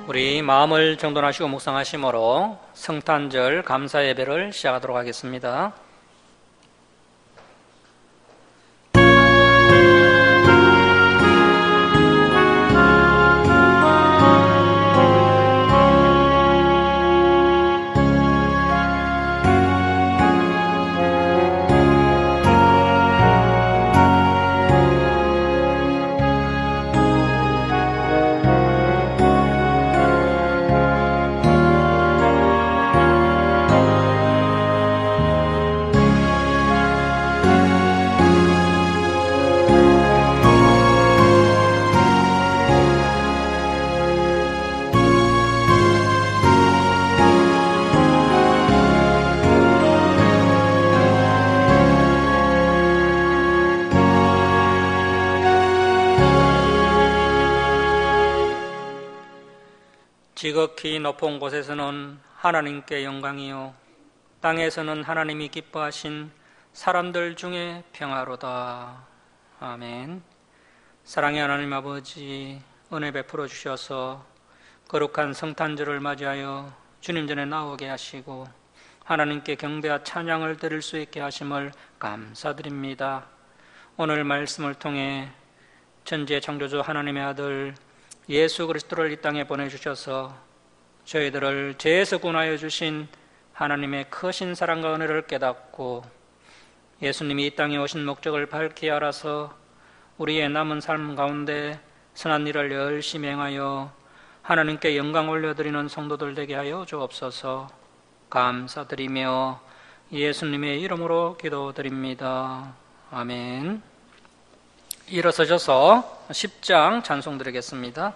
우리 마음을 정돈하시고 묵상하심으로 성탄절 감사 예배를 시작하도록 하겠습니다. 지극히 높은 곳에서는 하나님께 영광이요 땅에서는 하나님이 기뻐하신 사람들 중에 평화로다. 아멘. 사랑의 하나님 아버지, 은혜 베풀어 주셔서 거룩한 성탄절을 맞이하여 주님 전에 나오게 하시고 하나님께 경배와 찬양을 드릴 수 있게 하심을 감사드립니다. 오늘 말씀을 통해 천지의 창조주 하나님의 아들 예수 그리스도를 이 땅에 보내주셔서 저희들을 죄에서 구원하여 주신 하나님의 크신 사랑과 은혜를 깨닫고 예수님이 이 땅에 오신 목적을 밝히 알아서 우리의 남은 삶 가운데 선한 일을 열심히 행하여 하나님께 영광 올려드리는 성도들 되게 하여 주옵소서. 감사드리며 예수님의 이름으로 기도드립니다. 아멘. 일어서셔서 10장 찬송 드리겠습니다.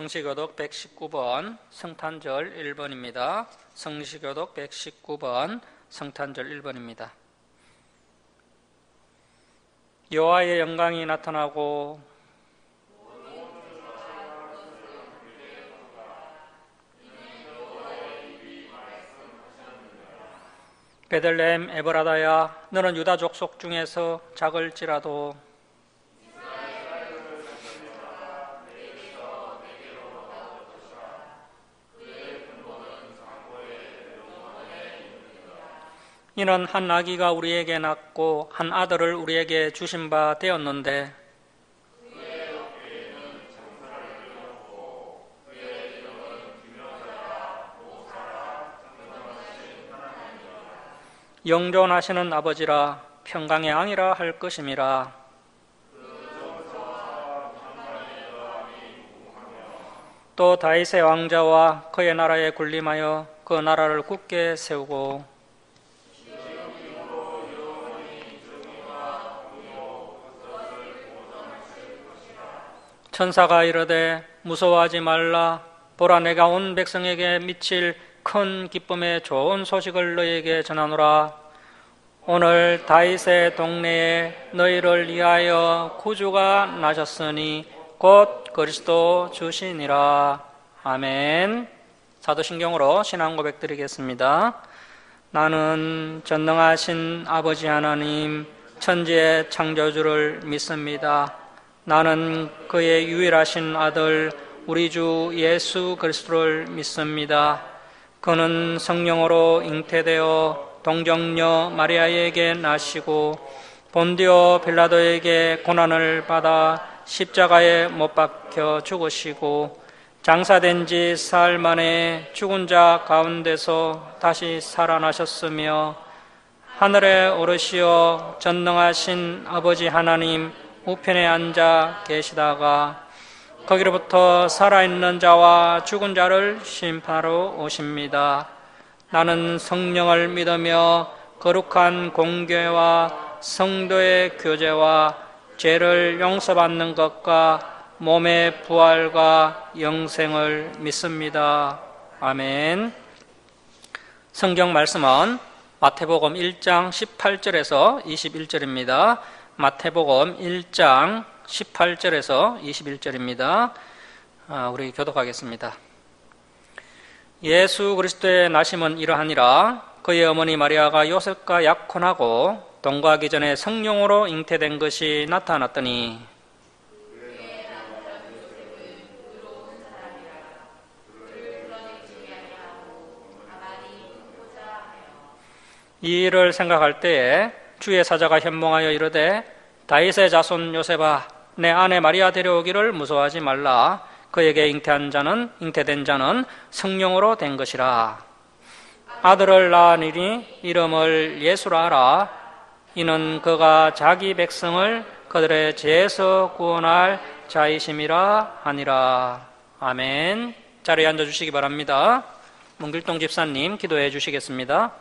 성시교독 119번 성탄절 1번입니다. 성시교독 119번 성탄절 1번입니다. 여호와의 영광이 나타나고 베들레헴 에브라다야, 너는 유다 족속 중에서 작을지라도 이는 한 아기가 우리에게 낳고 한 아들을 우리에게 주신 바 되었는데 영존하시는 아버지라 평강의 왕이라 할 것임이라. 또 다윗의 왕자와 그의 나라에 군림하여 그 나라를 굳게 세우고 천사가 이르되 무서워하지 말라. 보라, 내가 온 백성에게 미칠 큰 기쁨의 좋은 소식을 너희에게 전하노라. 오늘 다윗의 동네에 너희를 위하여 구주가 나셨으니 곧 그리스도 주시니라. 아멘. 사도신경으로 신앙 고백 드리겠습니다. 나는 전능하신 아버지 하나님 천지의 창조주를 믿습니다. 나는 그의 유일하신 아들 우리 주 예수 그리스도를 믿습니다. 그는 성령으로 잉태되어 동정녀 마리아에게 나시고 본디오 빌라도에게 고난을 받아 십자가에 못 박혀 죽으시고 장사된 지 사흘 만에 죽은 자 가운데서 다시 살아나셨으며 하늘에 오르시어 전능하신 아버지 하나님 우편에 앉아 계시다가 거기로부터 살아있는 자와 죽은 자를 심판하러 오십니다. 나는 성령을 믿으며 거룩한 공교회와 성도의 교제와 죄를 용서받는 것과 몸의 부활과 영생을 믿습니다. 아멘. 성경 말씀은 마태복음 1장 18절에서 21절입니다. 마태복음 1장 18절에서 21절입니다. 우리 교독하겠습니다. 예수 그리스도의 나심은 이러하니라. 그의 어머니 마리아가 요셉과 약혼하고 동거하기 전에 성령으로 잉태된 것이 나타났더니 이 일을 생각할 때에 주의 사자가 현몽하여 이르되 다윗의 자손 요셉아, 내 아내 마리아 데려오기를 무서워하지 말라. 그에게 잉태된 자는 성령으로 된 것이라. 아들을 낳으니 이름을 예수라 하라. 이는 그가 자기 백성을 그들의 죄에서 구원할 자이심이라 하니라. 아멘. 자리에 앉아주시기 바랍니다. 문길동 집사님 기도해 주시겠습니다.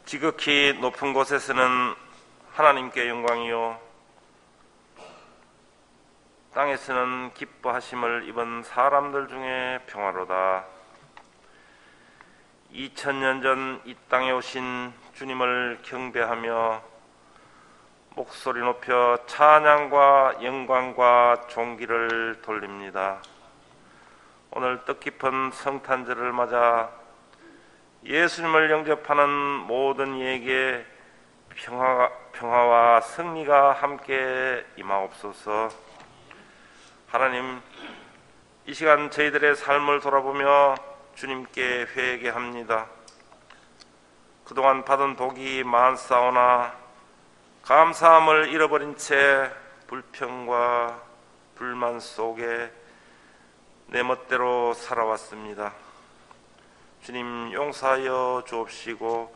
지극히 높은 곳에서는 하나님께 영광이요 땅에서는 기뻐하심을 입은 사람들 중에 평화로다. 2000년 전 이 땅에 오신 주님을 경배하며 목소리 높여 찬양과 영광과 존귀를 돌립니다. 오늘 뜻깊은 성탄절을 맞아 예수님을 영접하는 모든 이에게 평화와 승리가 함께 임하옵소서. 하나님, 이 시간 저희들의 삶을 돌아보며 주님께 회개합니다. 그동안 받은 복이 많사오나 감사함을 잃어버린 채 불평과 불만 속에 내 멋대로 살아왔습니다. 주님, 용서하여 주옵시고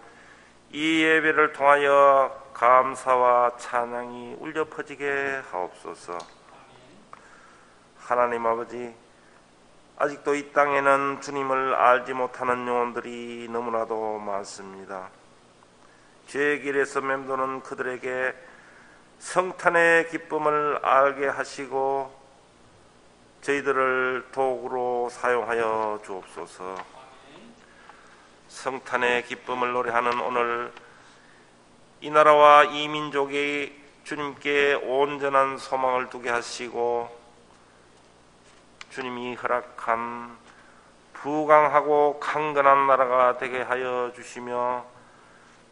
이 예배를 통하여 감사와 찬양이 울려 퍼지게 하옵소서. 하나님 아버지, 아직도 이 땅에는 주님을 알지 못하는 영혼들이 너무나도 많습니다. 죄의 길에서 맴도는 그들에게 성탄의 기쁨을 알게 하시고 저희들을 도구로 사용하여 주옵소서. 성탄의 기쁨을 노래하는 오늘 이 나라와 이 민족이 주님께 온전한 소망을 두게 하시고 주님이 허락한 부강하고 강건한 나라가 되게 하여 주시며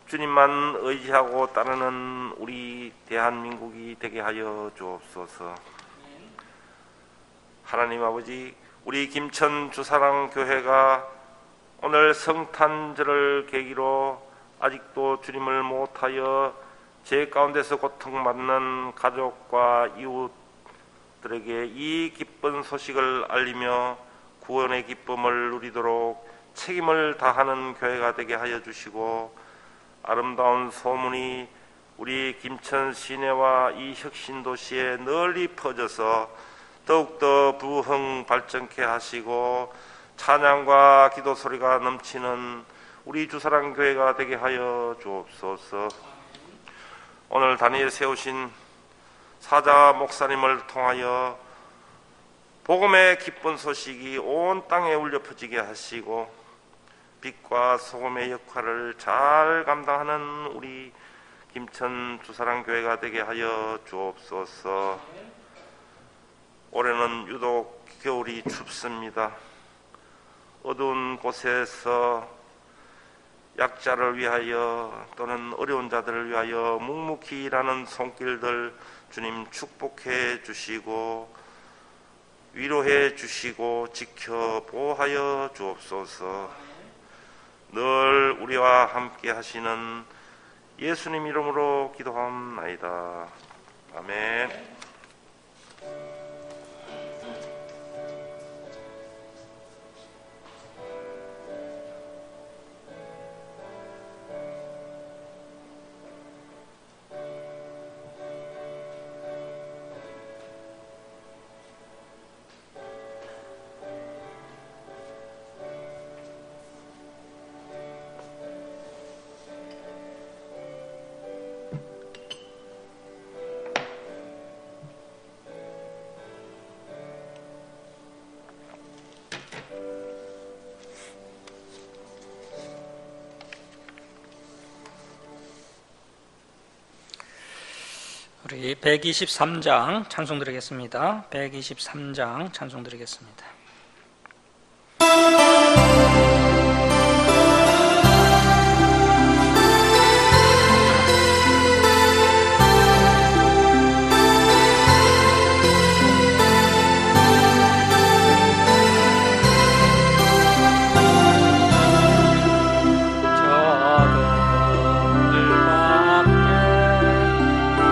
주님만 의지하고 따르는 우리 대한민국이 되게 하여 주옵소서. 하나님 아버지, 우리 김천 주사랑 교회가 오늘 성탄절을 계기로 아직도 주님을 못하여 죄 가운데서 고통받는 가족과 이웃들에게 이 기쁜 소식을 알리며 구원의 기쁨을 누리도록 책임을 다하는 교회가 되게 하여 주시고, 아름다운 소문이 우리 김천 시내와 이 혁신도시에 널리 퍼져서 더욱더 부흥 발전케 하시고 찬양과 기도 소리가 넘치는 우리 주사랑 교회가 되게 하여 주옵소서. 오늘 단위에 세우신 사자 목사님을 통하여 복음의 기쁜 소식이 온 땅에 울려 퍼지게 하시고 빛과 소금의 역할을 잘 감당하는 우리 김천 주사랑 교회가 되게 하여 주옵소서. 올해는 유독 겨울이 춥습니다. 어두운 곳에서 약자를 위하여 또는 어려운 자들을 위하여 묵묵히 일하는 손길들 주님 축복해 주시고 위로해 주시고 지켜 보호하여 주옵소서. 늘 우리와 함께 하시는 예수님 이름으로 기도하옵나이다. 아멘. 우리 123장 찬송 드리겠습니다. 123장 찬송 드리겠습니다.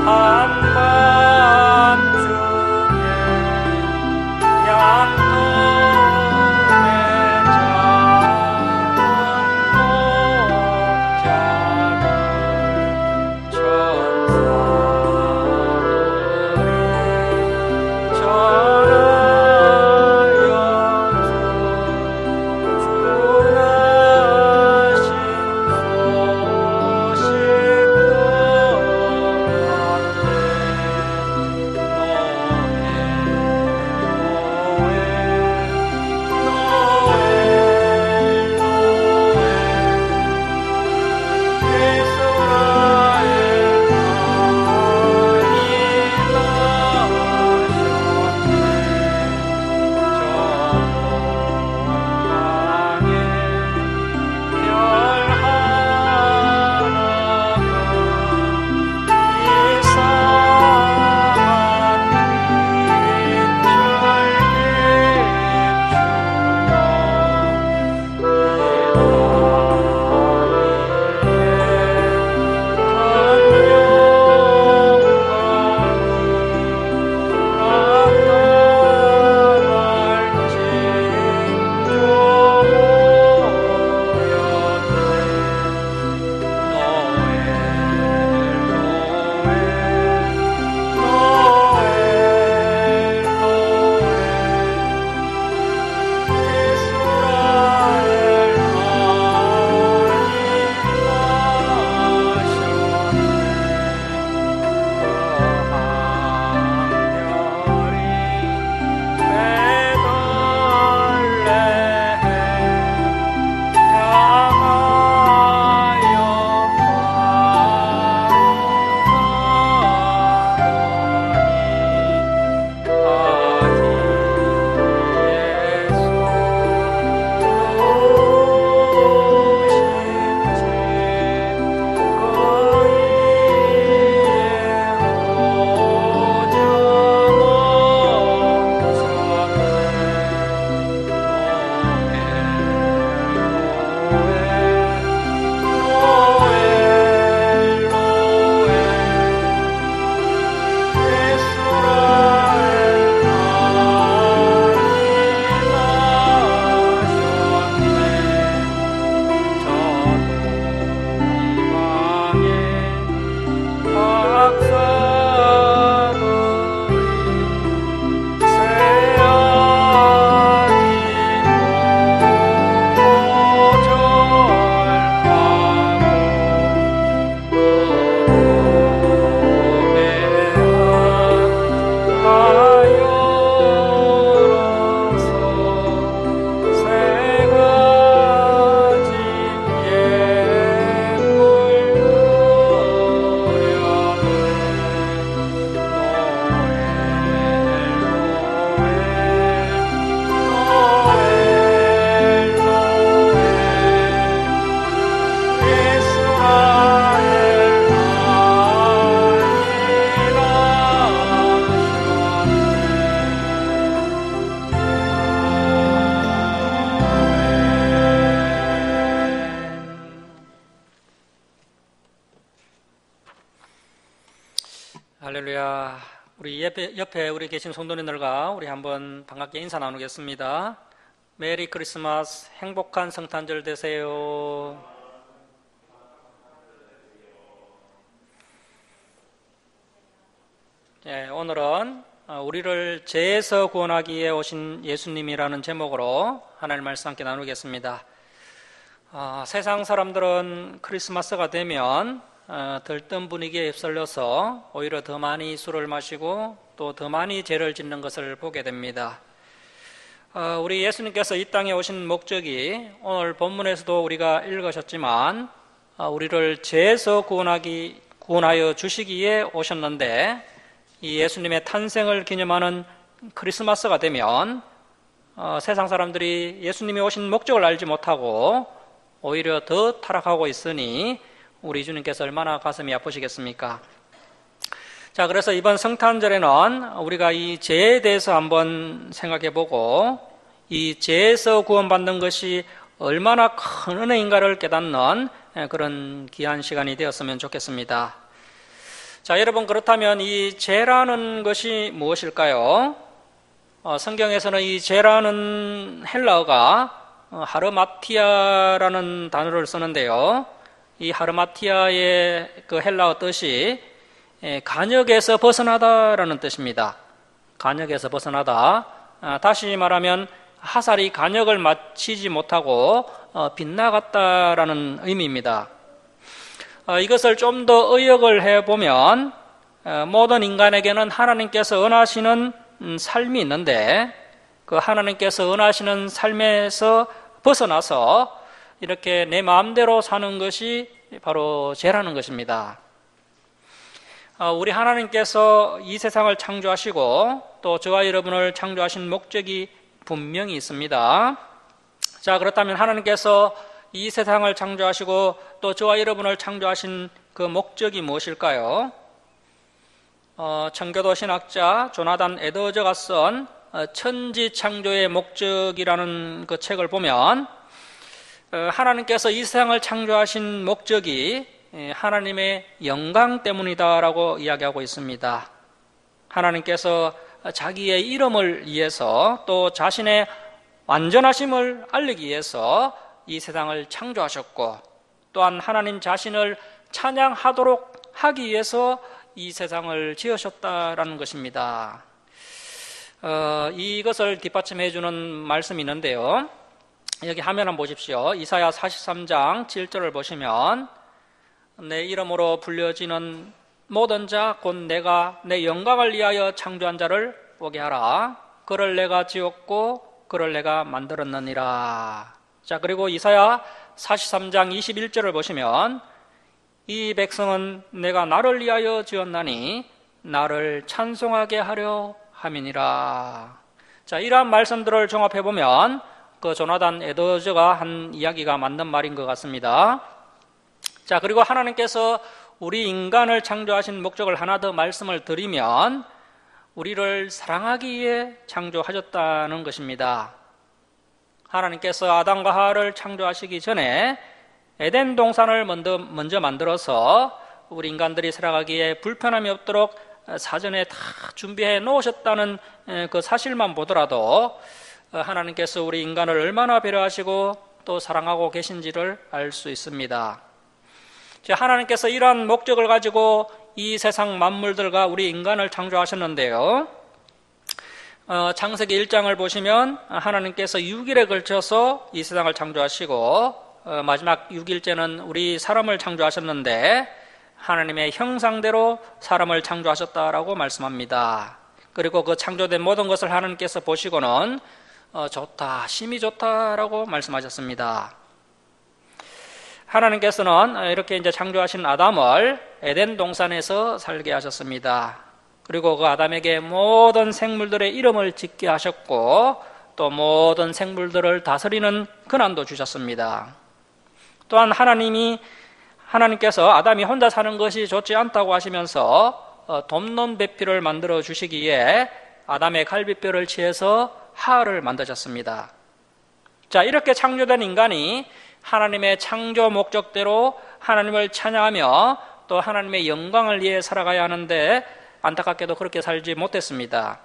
한밤중에 양도 할렐루야. 우리 옆에 우리 계신 성도님들과 우리 한번 반갑게 인사 나누겠습니다. 메리 크리스마스, 행복한 성탄절 되세요. 예, 오늘은 우리를 죄에서 구원하기 위해 오신 예수님이라는 제목으로 하나님 말씀 함께 나누겠습니다. 세상 사람들은 크리스마스가 되면 들뜬 분위기에 휩쓸려서 오히려 더 많이 술을 마시고 또 더 많이 죄를 짓는 것을 보게 됩니다. 우리 예수님께서 이 땅에 오신 목적이 오늘 본문에서도 우리가 읽으셨지만 우리를 죄에서 구원하여 주시기에 오셨는데, 이 예수님의 탄생을 기념하는 크리스마스가 되면 세상 사람들이 예수님이 오신 목적을 알지 못하고 오히려 더 타락하고 있으니 우리 주님께서 얼마나 가슴이 아프시겠습니까? 자, 그래서 이번 성탄절에는 우리가 이 죄에 대해서 한번 생각해보고 이 죄에서 구원받는 것이 얼마나 큰 은혜인가를 깨닫는 그런 귀한 시간이 되었으면 좋겠습니다. 자, 여러분, 그렇다면 이 죄라는 것이 무엇일까요? 성경에서는 이 죄라는 헬라어가 하르마티아라는 단어를 쓰는데요. 이 하르마티아의 그 헬라어 뜻이 간역에서 벗어나다라는 뜻입니다. 간역에서 벗어나다. 다시 말하면 화살이 간역을 맞추지 못하고 빗나갔다라는 의미입니다. 이것을 좀 더 의역을 해보면 모든 인간에게는 하나님께서 은하시는 삶이 있는데, 그 하나님께서 은하시는 삶에서 벗어나서 이렇게 내 마음대로 사는 것이 바로 죄라는 것입니다. 우리 하나님께서 이 세상을 창조하시고 또 저와 여러분을 창조하신 목적이 분명히 있습니다. 자, 그렇다면 하나님께서 이 세상을 창조하시고 또 저와 여러분을 창조하신 그 목적이 무엇일까요? 청교도 신학자 조나단 에드워즈가 쓴 천지 창조의 목적이라는 그 책을 보면 하나님께서 이 세상을 창조하신 목적이 하나님의 영광 때문이다라고 이야기하고 있습니다. 하나님께서 자기의 이름을 위해서 또 자신의 완전하심을 알리기 위해서 이 세상을 창조하셨고, 또한 하나님 자신을 찬양하도록 하기 위해서 이 세상을 지으셨다라는 것입니다. 이것을 뒷받침해 주는 말씀이 있는데요. 여기 화면 한번 보십시오. 이사야 43장 7절을 보시면 내 이름으로 불려지는 모든 자 곧 내가 내 영광을 위하여 창조한 자를 오게 하라. 그를 내가 지었고 그를 내가 만들었느니라. 자, 그리고 이사야 43장 21절을 보시면 이 백성은 내가 나를 위하여 지었나니 나를 찬송하게 하려 함이니라. 자, 이러한 말씀들을 종합해보면 그 조나단 에드워즈가 한 이야기가 맞는 말인 것 같습니다. 자, 그리고 하나님께서 우리 인간을 창조하신 목적을 하나 더 말씀을 드리면 우리를 사랑하기 위해 창조하셨다는 것입니다. 하나님께서 아담과 하와를 창조하시기 전에 에덴 동산을 먼저 만들어서 우리 인간들이 살아가기에 불편함이 없도록 사전에 다 준비해 놓으셨다는 그 사실만 보더라도 하나님께서 우리 인간을 얼마나 배려하시고 또 사랑하고 계신지를 알 수 있습니다. 하나님께서 이러한 목적을 가지고 이 세상 만물들과 우리 인간을 창조하셨는데요. 창세기 1장을 보시면 하나님께서 6일에 걸쳐서 이 세상을 창조하시고 마지막 6일째는 우리 사람을 창조하셨는데 하나님의 형상대로 사람을 창조하셨다라고 말씀합니다. 그리고 그 창조된 모든 것을 하나님께서 보시고는 좋다, 심히 좋다라고 말씀하셨습니다. 하나님께서는 이렇게 이제 창조하신 아담을 에덴 동산에서 살게 하셨습니다. 그리고 그 아담에게 모든 생물들의 이름을 짓게 하셨고 또 모든 생물들을 다스리는 권한도 주셨습니다. 또한 하나님께서 아담이 혼자 사는 것이 좋지 않다고 하시면서 돕는 배필을 만들어 주시기에 아담의 갈비뼈를 취해서 하와를 만드셨습니다. 자, 이렇게 창조된 인간이 하나님의 창조 목적대로 하나님을 찬양하며 또 하나님의 영광을 위해 살아가야 하는데 안타깝게도 그렇게 살지 못했습니다.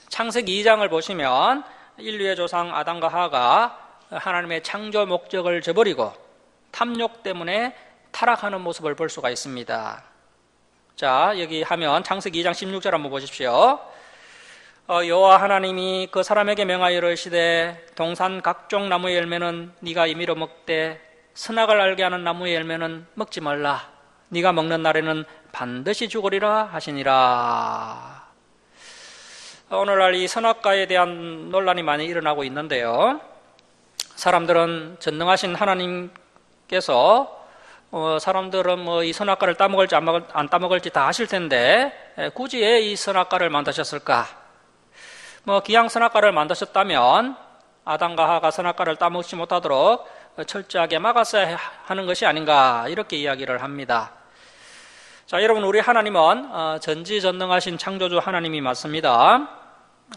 창세기 2장을 보시면 인류의 조상 아담과 하와가 하나님의 창조 목적을 저버리고 탐욕 때문에 타락하는 모습을 볼 수가 있습니다. 자, 여기 하면 창세기 2장 16절 한번 보십시오. 여호와 하나님이 그 사람에게 명하여 이르시되 동산 각종 나무의 열매는 네가 임의로 먹되 선악을 알게 하는 나무의 열매는 먹지 말라. 네가 먹는 날에는 반드시 죽으리라 하시니라. 오늘날 이 선악과에 대한 논란이 많이 일어나고 있는데요. 사람들은 전능하신 하나님께서 사람들은 이 선악과를 따먹을지 안 따먹을지 다 아실 텐데 굳이 왜 이 선악과를 만드셨을까? 기왕 선악과를 만드셨다면 아담과 하와가 선악과를 따먹지 못하도록 철저하게 막았어야 하는 것이 아닌가, 이렇게 이야기를 합니다. 자, 여러분, 우리 하나님은 전지전능하신 창조주 하나님이 맞습니다.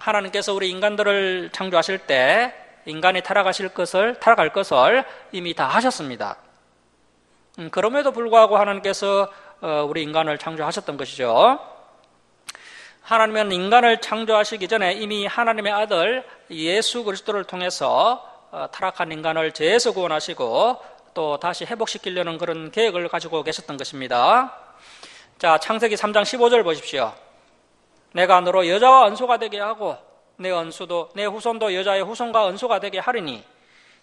하나님께서 우리 인간들을 창조하실 때 인간이 타락할 것을 이미 다 하셨습니다. 그럼에도 불구하고 하나님께서 우리 인간을 창조하셨던 것이죠. 하나님은 인간을 창조하시기 전에 이미 하나님의 아들 예수 그리스도를 통해서 타락한 인간을 죄에서 구원하시고 또 다시 회복시키려는 그런 계획을 가지고 계셨던 것입니다. 자, 창세기 3장 15절 보십시오. 내가 너로 여자와 은소가 되게 하고 내 후손도 여자의 후손과 은소가 되게 하리니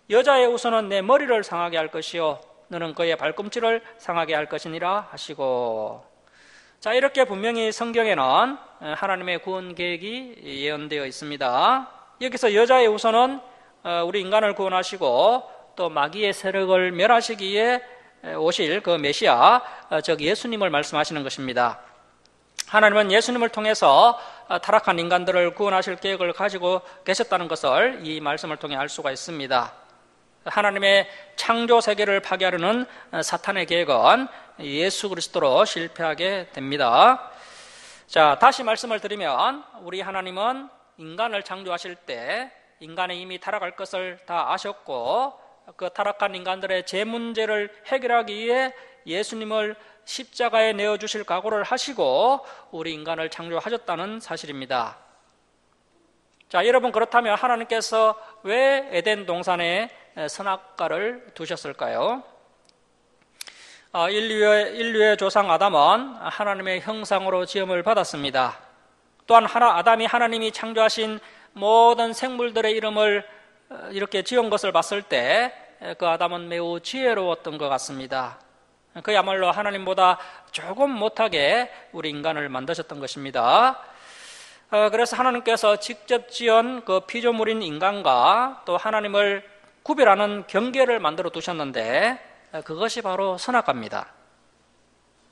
여자의 후손은 내 머리를 상하게 할 것이요 너는 그의 발꿈치를 상하게 할 것이니라 하시고. 자, 이렇게 분명히 성경에는 하나님의 구원 계획이 예언되어 있습니다. 여기서 여자의 후손은 우리 인간을 구원하시고 또 마귀의 세력을 멸하시기 위해 오실 그 메시아, 즉 예수님을 말씀하시는 것입니다. 하나님은 예수님을 통해서 타락한 인간들을 구원하실 계획을 가지고 계셨다는 것을 이 말씀을 통해 알 수가 있습니다. 하나님의 창조 세계를 파괴하려는 사탄의 계획은 예수 그리스도로 실패하게 됩니다. 자, 다시 말씀을 드리면 우리 하나님은 인간을 창조하실 때 인간이 이미 타락할 것을 다 아셨고 그 타락한 인간들의 죄 문제를 해결하기 위해 예수님을 십자가에 내어주실 각오를 하시고 우리 인간을 창조하셨다는 사실입니다. 자, 여러분, 그렇다면 하나님께서 왜 에덴 동산에 선악과를 두셨을까요? 인류의 조상 아담은 하나님의 형상으로 지음을 받았습니다. 또한 아담이 하나님이 창조하신 모든 생물들의 이름을 이렇게 지은 것을 봤을 때 그 아담은 매우 지혜로웠던 것 같습니다. 그야말로 하나님보다 조금 못하게 우리 인간을 만드셨던 것입니다. 그래서 하나님께서 직접 지은 그 피조물인 인간과 또 하나님을 구별하는 경계를 만들어 두셨는데 그것이 바로 선악과입니다.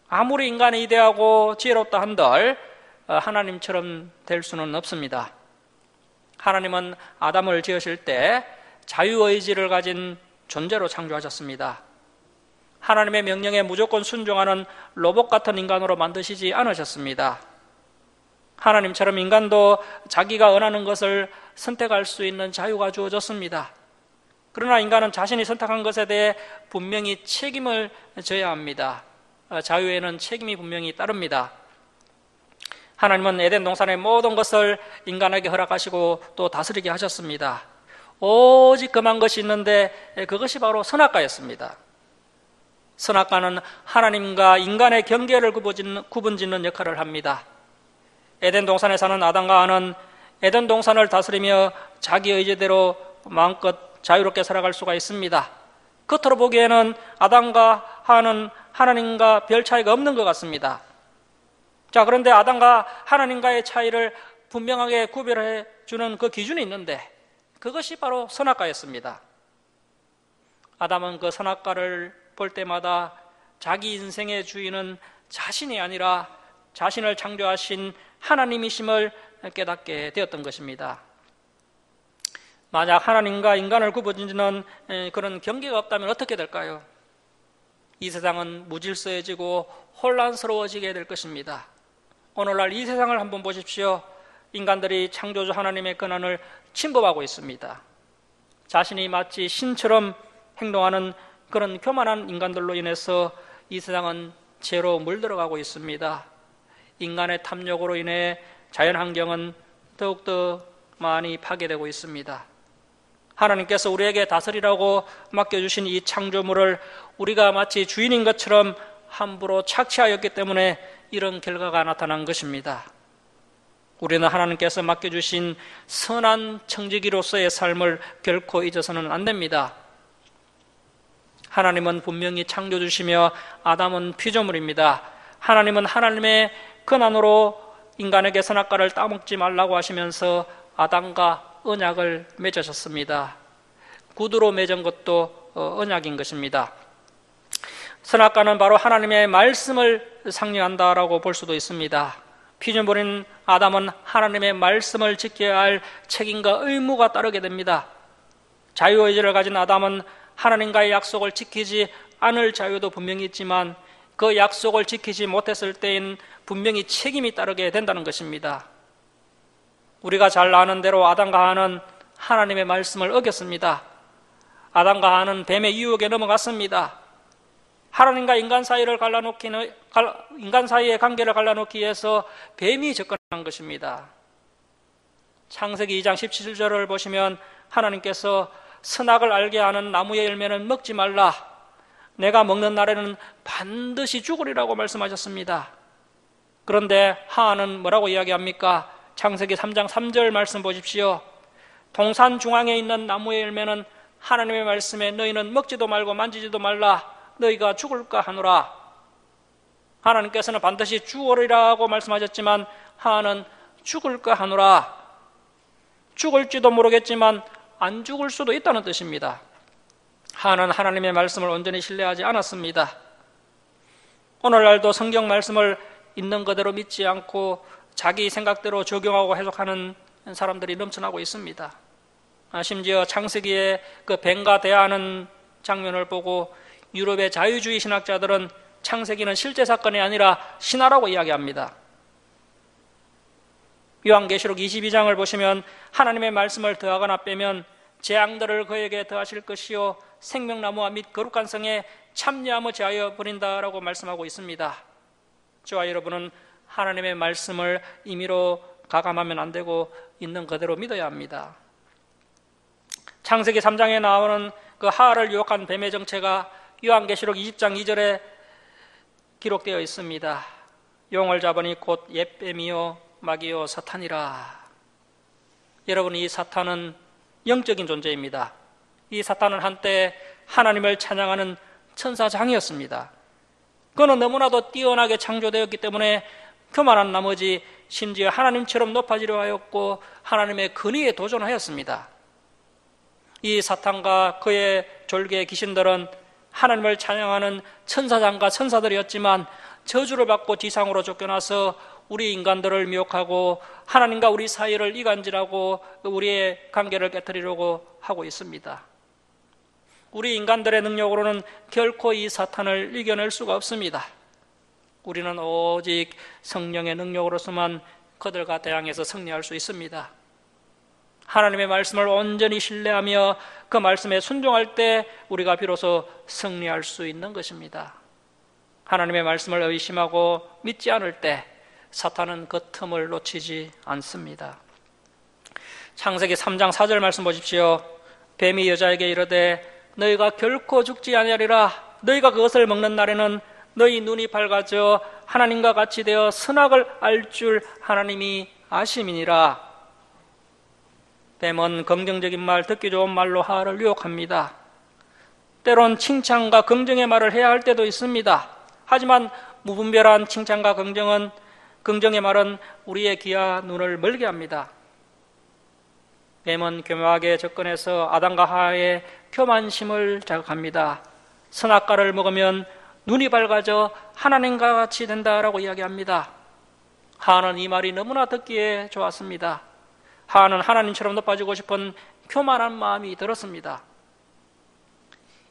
아무리 인간이 이대하고 지혜롭다 한들 하나님처럼 될 수는 없습니다. 하나님은 아담을 지으실 때 자유의지를 가진 존재로 창조하셨습니다. 하나님의 명령에 무조건 순종하는 로봇 같은 인간으로 만드시지 않으셨습니다. 하나님처럼 인간도 자기가 원하는 것을 선택할 수 있는 자유가 주어졌습니다. 그러나 인간은 자신이 선택한 것에 대해 분명히 책임을 져야 합니다. 자유에는 책임이 분명히 따릅니다. 하나님은 에덴 동산의 모든 것을 인간에게 허락하시고 또 다스리게 하셨습니다. 오직 그만 것이 있는데 그것이 바로 선악과였습니다. 선악과는 하나님과 인간의 경계를 구분짓는 역할을 합니다. 에덴 동산에 사는 아담과 하와는 에덴 동산을 다스리며 자기 의지대로 마음껏 자유롭게 살아갈 수가 있습니다. 겉으로 보기에는 아담과 하와는 하나님과 별 차이가 없는 것 같습니다. 자, 그런데 아담과 하나님과의 차이를 분명하게 구별해 주는 그 기준이 있는데 그것이 바로 선악과였습니다. 아담은 그 선악과를 볼 때마다 자기 인생의 주인은 자신이 아니라 자신을 창조하신 하나님이심을 깨닫게 되었던 것입니다. 만약 하나님과 인간을 구분짓는 그런 경계가 없다면 어떻게 될까요? 이 세상은 무질서해지고 혼란스러워지게 될 것입니다. 오늘날 이 세상을 한번 보십시오. 인간들이 창조주 하나님의 권한을 침범하고 있습니다. 자신이 마치 신처럼 행동하는 그런 교만한 인간들로 인해서 이 세상은 죄로 물들어가고 있습니다. 인간의 탐욕으로 인해 자연환경은 더욱더 많이 파괴되고 있습니다. 하나님께서 우리에게 다스리라고 맡겨주신 이 창조물을 우리가 마치 주인인 것처럼 함부로 착취하였기 때문에 이런 결과가 나타난 것입니다. 우리는 하나님께서 맡겨주신 선한 청지기로서의 삶을 결코 잊어서는 안 됩니다. 하나님은 분명히 창조주시며 아담은 피조물입니다. 하나님은 하나님의 권한으로 인간에게 선악과를 따먹지 말라고 하시면서 아담과 언약을 맺으셨습니다. 구두로 맺은 것도 언약인 것입니다. 선악과는 바로 하나님의 말씀을 상징한다라고 볼 수도 있습니다. 피조물인 아담은 하나님의 말씀을 지켜야 할 책임과 의무가 따르게 됩니다. 자유의지를 가진 아담은 하나님과의 약속을 지키지 않을 자유도 분명히 있지만 그 약속을 지키지 못했을 때엔 분명히 책임이 따르게 된다는 것입니다. 우리가 잘 아는 대로 아담과 하와는 하나님의 말씀을 어겼습니다. 아담과 하와는 뱀의 유혹에 넘어갔습니다. 하나님과 인간 사이의 관계를 갈라놓기 위해서 뱀이 접근한 것입니다. 창세기 2장 17절을 보시면 하나님께서 선악을 알게 하는 나무의 열매는 먹지 말라. 내가 먹는 날에는 반드시 죽으리라고 말씀하셨습니다. 그런데 하와는 뭐라고 이야기합니까? 창세기 3장 3절 말씀 보십시오. 동산 중앙에 있는 나무의 열매는 하나님의 말씀에 너희는 먹지도 말고 만지지도 말라. 너희가 죽을까 하노라. 하나님께서는 반드시 죽으리라고 말씀하셨지만 하와는 죽을까 하노라. 죽을지도 모르겠지만 안 죽을 수도 있다는 뜻입니다. 하와는 하나님의 말씀을 온전히 신뢰하지 않았습니다. 오늘날도 성경 말씀을 있는 그대로 믿지 않고 자기 생각대로 적용하고 해석하는 사람들이 넘쳐나고 있습니다. 심지어 창세기에 그 뱀과 대화하는 장면을 보고 유럽의 자유주의 신학자들은 창세기는 실제 사건이 아니라 신화라고 이야기합니다. 요한계시록 22장을 보시면 하나님의 말씀을 더하거나 빼면 재앙들을 그에게 더하실 것이요 생명나무와 및 거룩한 성에 참여하며 제하여 버린다라고 말씀하고 있습니다. 저와 여러분은 하나님의 말씀을 임의로 가감하면 안 되고 있는 그대로 믿어야 합니다. 창세기 3장에 나오는 그 하와를 유혹한 뱀의 정체가 요한계시록 20장 2절에 기록되어 있습니다. 용을 잡으니 곧 옛뱀이요 마귀요 사탄이라. 여러분, 이 사탄은 영적인 존재입니다. 이 사탄은 한때 하나님을 찬양하는 천사장이었습니다. 그는 너무나도 뛰어나게 창조되었기 때문에 교만한 나머지 심지어 하나님처럼 높아지려 하였고 하나님의 권위에 도전하였습니다. 이 사탄과 그의 졸개 귀신들은 하나님을 찬양하는 천사장과 천사들이었지만 저주를 받고 지상으로 쫓겨나서 우리 인간들을 미혹하고 하나님과 우리 사이를 이간질하고 우리의 관계를 깨뜨리려고 하고 있습니다. 우리 인간들의 능력으로는 결코 이 사탄을 이겨낼 수가 없습니다. 우리는 오직 성령의 능력으로서만 그들과 대항해서 승리할 수 있습니다. 하나님의 말씀을 온전히 신뢰하며 그 말씀에 순종할 때 우리가 비로소 승리할 수 있는 것입니다. 하나님의 말씀을 의심하고 믿지 않을 때 사탄은 그 틈을 놓치지 않습니다. 창세기 3장 4절 말씀 보십시오. 뱀이 여자에게 이르되 너희가 결코 죽지 아니하리라. 너희가 그것을 먹는 날에는 너희 눈이 밝아져 하나님과 같이 되어 선악을 알 줄 하나님이 아심이니라. 뱀은 긍정적인 말, 듣기 좋은 말로 하와를 유혹합니다. 때론 칭찬과 긍정의 말을 해야 할 때도 있습니다. 하지만 무분별한 칭찬과 긍정의 말은 우리의 귀와 눈을 멀게 합니다. 뱀은 교묘하게 접근해서 아담과 하와의 교만심을 자극합니다. 선악과를 먹으면 눈이 밝아져 하나님과 같이 된다라고 이야기합니다. 하와는 이 말이 너무나 듣기에 좋았습니다. 하와는 하나님처럼 높아지고 싶은 교만한 마음이 들었습니다.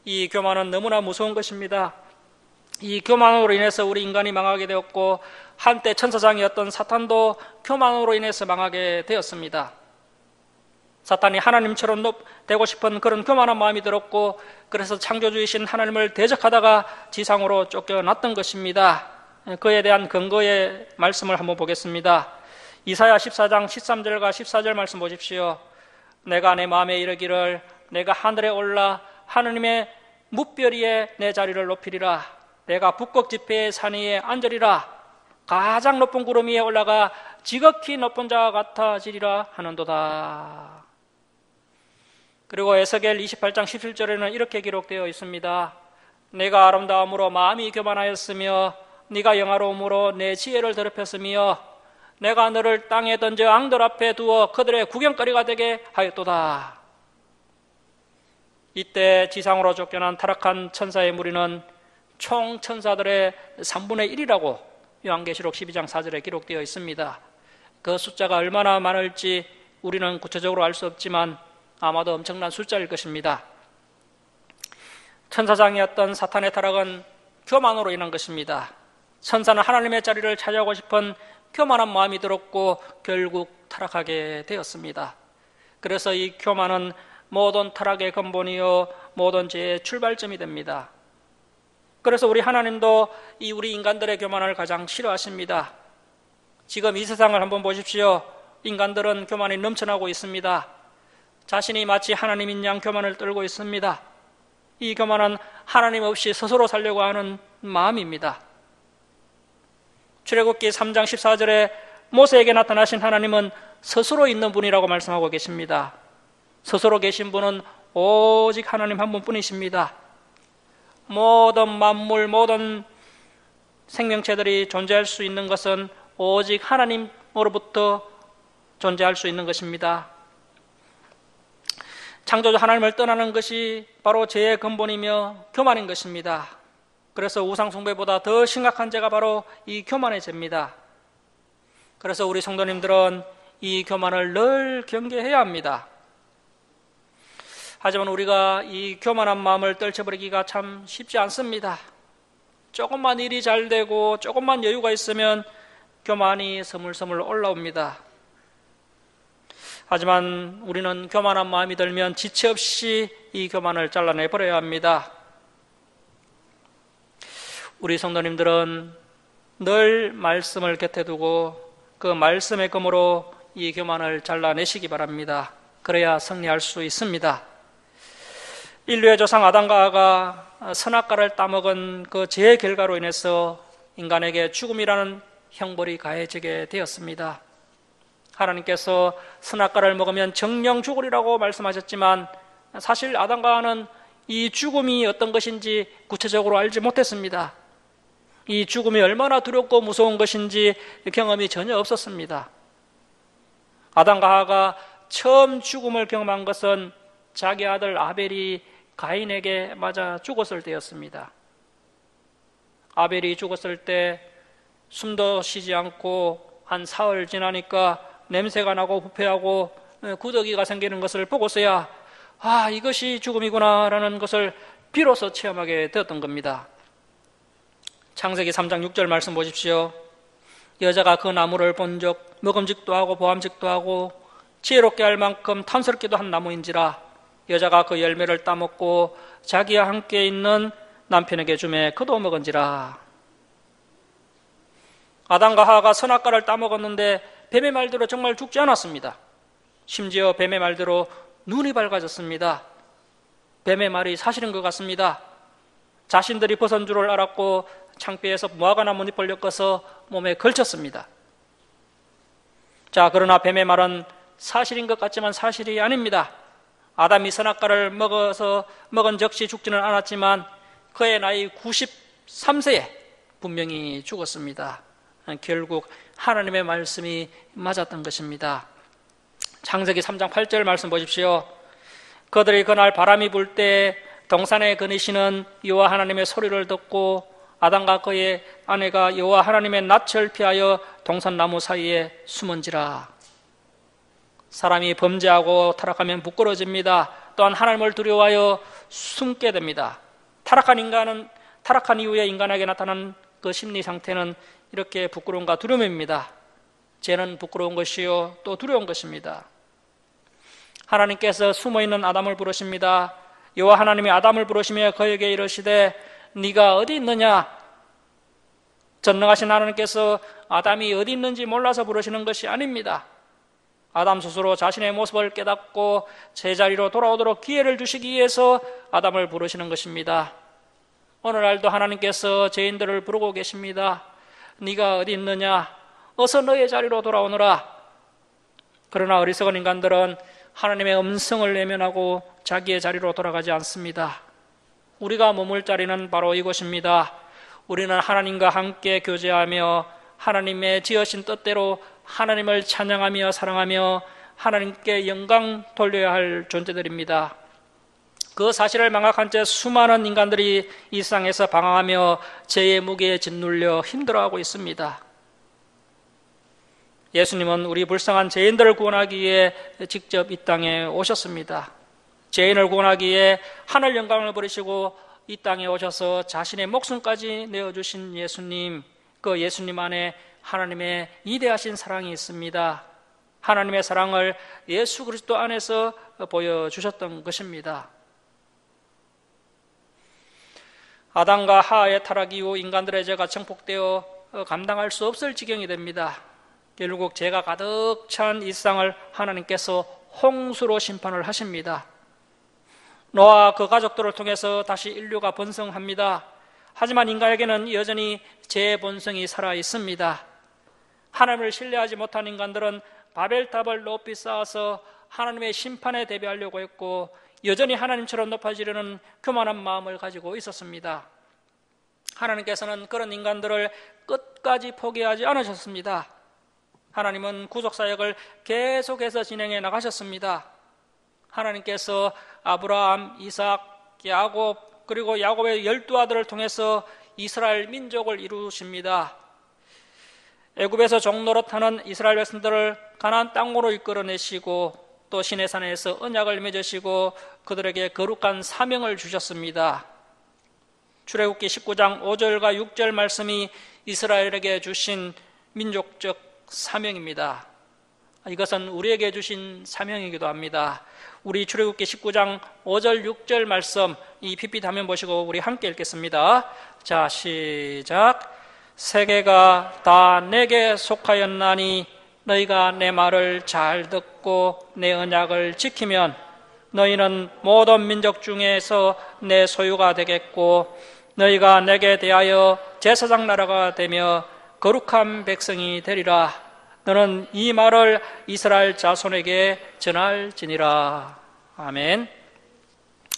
이 교만은 너무나 무서운 것입니다. 이 교만으로 인해서 우리 인간이 망하게 되었고 한때 천사장이었던 사탄도 교만으로 인해서 망하게 되었습니다. 사탄이 하나님처럼 되고 싶은 그런 교만한 마음이 들었고 그래서 창조주이신 하나님을 대적하다가 지상으로 쫓겨났던 것입니다. 그에 대한 근거의 말씀을 한번 보겠습니다. 이사야 14장 13절과 14절 말씀 보십시오. 내가 내 마음에 이르기를 내가 하늘에 올라 하느님의 뭇별 위에 내 자리를 높이리라. 내가 북극 지폐의 산 위에 앉으리라. 가장 높은 구름 위에 올라가 지극히 높은 자와 같아지리라 하는도다. 그리고 에스겔 28장 17절에는 이렇게 기록되어 있습니다. 내가 아름다움으로 마음이 교만하였으며 네가 영화로움으로 내 지혜를 더럽혔으며 내가 너를 땅에 던져 앙들 앞에 두어 그들의 구경거리가 되게 하였도다. 이때 지상으로 쫓겨난 타락한 천사의 무리는 총 천사들의 3분의 1이라고 요한계시록 12장 4절에 기록되어 있습니다. 그 숫자가 얼마나 많을지 우리는 구체적으로 알 수 없지만 아마도 엄청난 숫자일 것입니다. 천사장이었던 사탄의 타락은 교만으로 인한 것입니다. 천사는 하나님의 자리를 차지하고 싶은 교만한 마음이 들었고 결국 타락하게 되었습니다. 그래서 이 교만은 모든 타락의 근본이요 모든 죄의 출발점이 됩니다. 그래서 우리 하나님도 이 우리 인간들의 교만을 가장 싫어하십니다. 지금 이 세상을 한번 보십시오. 인간들은 교만이 넘쳐나고 있습니다. 자신이 마치 하나님인 양 교만을 떨고 있습니다. 이 교만은 하나님 없이 스스로 살려고 하는 마음입니다. 출애굽기 3장 14절에 모세에게 나타나신 하나님은 스스로 있는 분이라고 말씀하고 계십니다. 스스로 계신 분은 오직 하나님 한 분뿐이십니다. 모든 만물, 모든 생명체들이 존재할 수 있는 것은 오직 하나님으로부터 존재할 수 있는 것입니다. 창조주 하나님을 떠나는 것이 바로 죄의 근본이며 교만인 것입니다. 그래서 우상숭배보다 더 심각한 죄가 바로 이 교만의 죄입니다. 그래서 우리 성도님들은 이 교만을 늘 경계해야 합니다. 하지만 우리가 이 교만한 마음을 떨쳐버리기가 참 쉽지 않습니다. 조금만 일이 잘 되고 조금만 여유가 있으면 교만이 스물스물 올라옵니다. 하지만 우리는 교만한 마음이 들면 지체 없이 이 교만을 잘라내버려야 합니다. 우리 성도님들은 늘 말씀을 곁에 두고 그 말씀의 검으로 이 교만을 잘라내시기 바랍니다. 그래야 승리할 수 있습니다. 인류의 조상 아담과 하와가 선악과를 따먹은 그 죄의 결과로 인해서 인간에게 죽음이라는 형벌이 가해지게 되었습니다. 하나님께서 선악과를 먹으면 정령 죽으리라고 말씀하셨지만 사실 아담과 하와는 이 죽음이 어떤 것인지 구체적으로 알지 못했습니다. 이 죽음이 얼마나 두렵고 무서운 것인지 경험이 전혀 없었습니다. 아담과 하와가 처음 죽음을 경험한 것은 자기 아들 아벨이 가인에게 맞아 죽었을 때였습니다. 아벨이 죽었을 때 숨도 쉬지 않고 한 사흘 지나니까 냄새가 나고 부패하고 구더기가 생기는 것을 보고서야 이것이 죽음이구나 라는 것을 비로소 체험하게 되었던 겁니다. 창세기 3장 6절 말씀 보십시오. 여자가 그 나무를 본즉 먹음직도 하고 보암직도 하고 지혜롭게 할 만큼 탐스럽기도 한 나무인지라 여자가 그 열매를 따먹고 자기와 함께 있는 남편에게 주매 그도 먹은지라. 아담과 하와가 선악과를 따먹었는데 뱀의 말대로 정말 죽지 않았습니다. 심지어 뱀의 말대로 눈이 밝아졌습니다. 뱀의 말이 사실인 것 같습니다. 자신들이 벗은 줄을 알았고 창피해서 무화과나무 잎을 엮어서 몸에 걸쳤습니다. 그러나 뱀의 말은 사실인 것 같지만 사실이 아닙니다. 아담이 선악과를 먹은 즉시 죽지는 않았지만 그의 나이 93세에 분명히 죽었습니다. 결국 하나님의 말씀이 맞았던 것입니다. 창세기 3장 8절 말씀 보십시오. 그들이 그날 바람이 불 때 동산에 거니시는 여호와 하나님의 소리를 듣고 아담과 그의 아내가 여호와 하나님의 낯을 피하여 동산나무 사이에 숨은지라. 사람이 범죄하고 타락하면 부끄러워집니다. 또한 하나님을 두려워하여 숨게 됩니다. 타락한 이후에 인간에게 나타난 그 심리 상태는 이렇게 부끄러움과 두려움입니다. 죄는 부끄러운 것이요 또 두려운 것입니다. 하나님께서 숨어있는 아담을 부르십니다. 여호와 하나님이 아담을 부르시며 그에게 이르시되 네가 어디 있느냐? 전능하신 하나님께서 아담이 어디 있는지 몰라서 부르시는 것이 아닙니다. 아담 스스로 자신의 모습을 깨닫고 제자리로 돌아오도록 기회를 주시기 위해서 아담을 부르시는 것입니다. 오늘날도 하나님께서 죄인들을 부르고 계십니다. 네가 어디 있느냐? 어서 너의 자리로 돌아오너라. 그러나 어리석은 인간들은 하나님의 음성을 외면하고 자기의 자리로 돌아가지 않습니다. 우리가 머물 자리는 바로 이곳입니다. 우리는 하나님과 함께 교제하며 하나님의 지으신 뜻대로 하나님을 찬양하며 사랑하며 하나님께 영광 돌려야 할 존재들입니다. 그 사실을 망각한 채 수많은 인간들이 이 세상에서 방황하며 죄의 무게에 짓눌려 힘들어하고 있습니다. 예수님은 우리 불쌍한 죄인들을 구원하기 위해 직접 이 땅에 오셨습니다. 죄인을 구원하기 위해 하늘 영광을 버리시고 이 땅에 오셔서 자신의 목숨까지 내어주신 예수님, 그 예수님 안에 하나님의 위대하신 사랑이 있습니다. 하나님의 사랑을 예수 그리스도 안에서 보여주셨던 것입니다. 아담과 하와의 타락 이후 인간들의 죄가 증폭되어 감당할 수 없을 지경이 됩니다. 결국 죄가 가득 찬 이 세상을 하나님께서 홍수로 심판을 하십니다. 노아와 그 가족들을 통해서 다시 인류가 번성합니다. 하지만 인간에게는 여전히 죄의 본성이 살아 있습니다. 하나님을 신뢰하지 못한 인간들은 바벨탑을 높이 쌓아서 하나님의 심판에 대비하려고 했고 여전히 하나님처럼 높아지려는 교만한 마음을 가지고 있었습니다. 하나님께서는 그런 인간들을 끝까지 포기하지 않으셨습니다. 하나님은 구속사역을 계속해서 진행해 나가셨습니다. 하나님께서 아브라함, 이삭, 야곱 그리고 야곱의 12아들을 통해서 이스라엘 민족을 이루십니다. 애굽에서 종노릇하는 이스라엘 백성들을 가나안 땅으로 이끌어내시고 또 시내산에서 언약을 맺으시고 그들에게 거룩한 사명을 주셨습니다. 출애굽기 19장 5절과 6절 말씀이 이스라엘에게 주신 민족적 사명입니다. 이것은 우리에게 주신 사명이기도 합니다. 우리 출애굽기 19장 5절 6절 말씀 이 PPT 화면 보시고 우리 함께 읽겠습니다. 자, 시작. 세계가 다 내게 속하였나니 너희가 내 말을 잘 듣고 내 언약을 지키면 너희는 모든 민족 중에서 내 소유가 되겠고 너희가 내게 대하여 제사장 나라가 되며 거룩한 백성이 되리라. 너는 이 말을 이스라엘 자손에게 전할지니라. 아멘.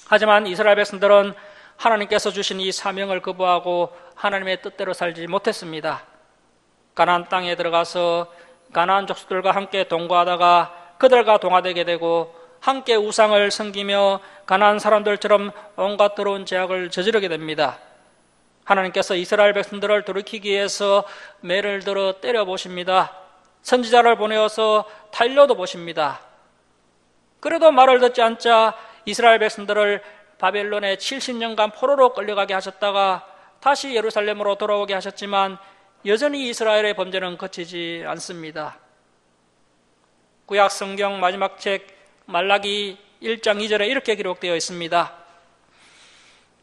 하지만 이스라엘 백성들은 하나님께서 주신 이 사명을 거부하고 하나님의 뜻대로 살지 못했습니다. 가나안 땅에 들어가서 가나안 족속들과 함께 동거하다가 그들과 동화되게 되고 함께 우상을 섬기며 가나안 사람들처럼 온갖 더러운 죄악을 저지르게 됩니다. 하나님께서 이스라엘 백성들을 돌이키기 위해서 매를 들어 때려보십니다. 선지자를 보내어서 달려도 보십니다. 그래도 말을 듣지 않자 이스라엘 백성들을 바벨론에 70년간 포로로 끌려가게 하셨다가 다시 예루살렘으로 돌아오게 하셨지만 여전히 이스라엘의 범죄는 그치지 않습니다. 구약 성경 마지막 책 말라기 1장 2절에 이렇게 기록되어 있습니다.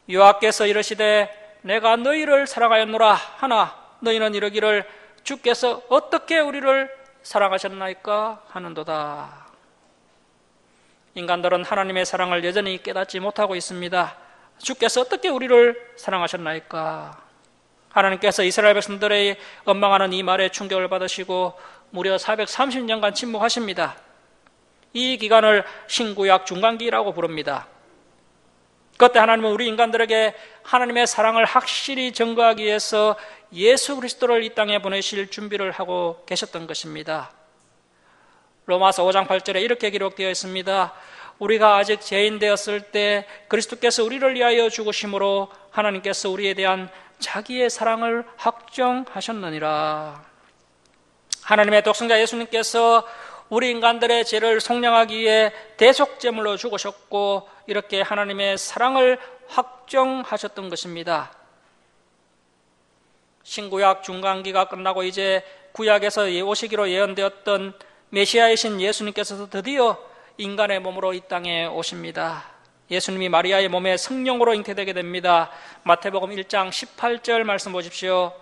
여호와께서 이르시되 내가 너희를 사랑하였노라 하나 너희는 이르기를 주께서 어떻게 우리를 사랑하셨나이까 하는도다. 인간들은 하나님의 사랑을 여전히 깨닫지 못하고 있습니다. 주께서 어떻게 우리를 사랑하셨나이까? 하나님께서 이스라엘 백성들의 원망하는 이 말에 충격을 받으시고 무려 430년간 침묵하십니다. 이 기간을 신구약 중간기라고 부릅니다. 그때 하나님은 우리 인간들에게 하나님의 사랑을 확실히 증거하기 위해서 예수 그리스도를 이 땅에 보내실 준비를 하고 계셨던 것입니다. 로마서 5장 8절에 이렇게 기록되어 있습니다. 우리가 아직 죄인 되었을 때 그리스도께서 우리를 위하여 죽으심으로 하나님께서 우리에 대한 자기의 사랑을 확정하셨느니라. 하나님의 독생자 예수님께서 우리 인간들의 죄를 속량하기 위해 대속제물로 죽으셨고 이렇게 하나님의 사랑을 확정하셨던 것입니다. 신구약 중간기가 끝나고 이제 구약에서 오시기로 예언되었던 메시아이신 예수님께서도 드디어 인간의 몸으로 이 땅에 오십니다. 예수님이 마리아의 몸에 성령으로 잉태되게 됩니다. 마태복음 1장 18절 말씀 보십시오.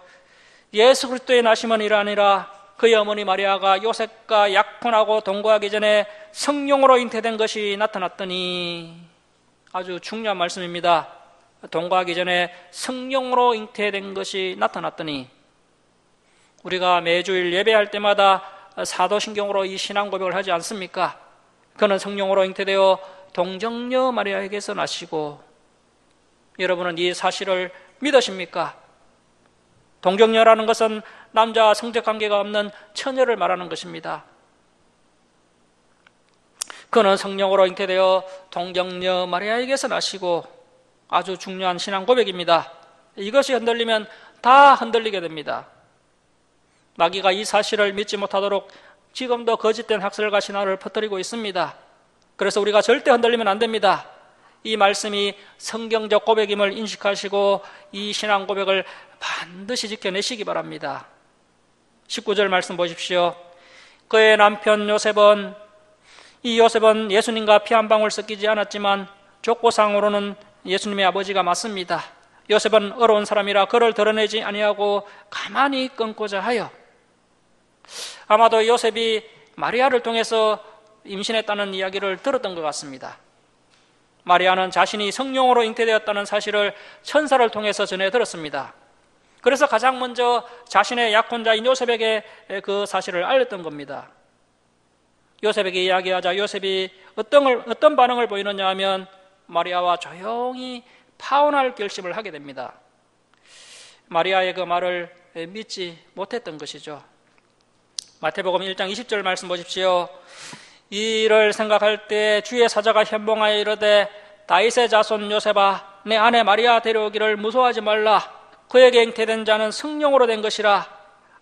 예수 그리스도의 나심은 이러하니라. 그의 어머니 마리아가 요셉과 약혼하고 동거하기 전에 성령으로 잉태된 것이 나타났더니, 아주 중요한 말씀입니다. 동거하기 전에 성령으로 잉태된 것이 나타났더니, 우리가 매주일 예배할 때마다 사도신경으로 이 신앙 고백을 하지 않습니까? 그는 성령으로 잉태되어 동정녀 마리아에게서 나시고, 여러분은 이 사실을 믿으십니까? 동정녀라는 것은 남자와 성적관계가 없는 처녀를 말하는 것입니다. 그는 성령으로 잉태되어 동정녀 마리아에게서 나시고, 아주 중요한 신앙 고백입니다. 이것이 흔들리면 다 흔들리게 됩니다. 마귀가 이 사실을 믿지 못하도록 지금도 거짓된 학설과 신화를 퍼뜨리고 있습니다. 그래서 우리가 절대 흔들리면 안 됩니다. 이 말씀이 성경적 고백임을 인식하시고 이 신앙 고백을 반드시 지켜내시기 바랍니다. 19절 말씀 보십시오. 그의 남편 요셉은, 이 요셉은 예수님과 피 한 방울 섞이지 않았지만 족보상으로는 예수님의 아버지가 맞습니다. 요셉은 어려운 사람이라 그를 드러내지 아니하고 가만히 끊고자 하여, 아마도 요셉이 마리아를 통해서 임신했다는 이야기를 들었던 것 같습니다. 마리아는 자신이 성령으로 잉태되었다는 사실을 천사를 통해서 전해 들었습니다. 그래서 가장 먼저 자신의 약혼자인 요셉에게 그 사실을 알렸던 겁니다. 요셉에게 이야기하자 요셉이 어떤 반응을 보이느냐 하면 마리아와 조용히 파혼할 결심을 하게 됩니다. 마리아의 그 말을 믿지 못했던 것이죠. 마태복음 1장 20절 말씀 보십시오. 이 일을 생각할 때 주의 사자가 현몽하여 이르되, 다윗의 자손 요셉아, 내 아내 마리아 데려오기를 무서워하지 말라. 그에게 잉태된 자는 성령으로 된 것이라.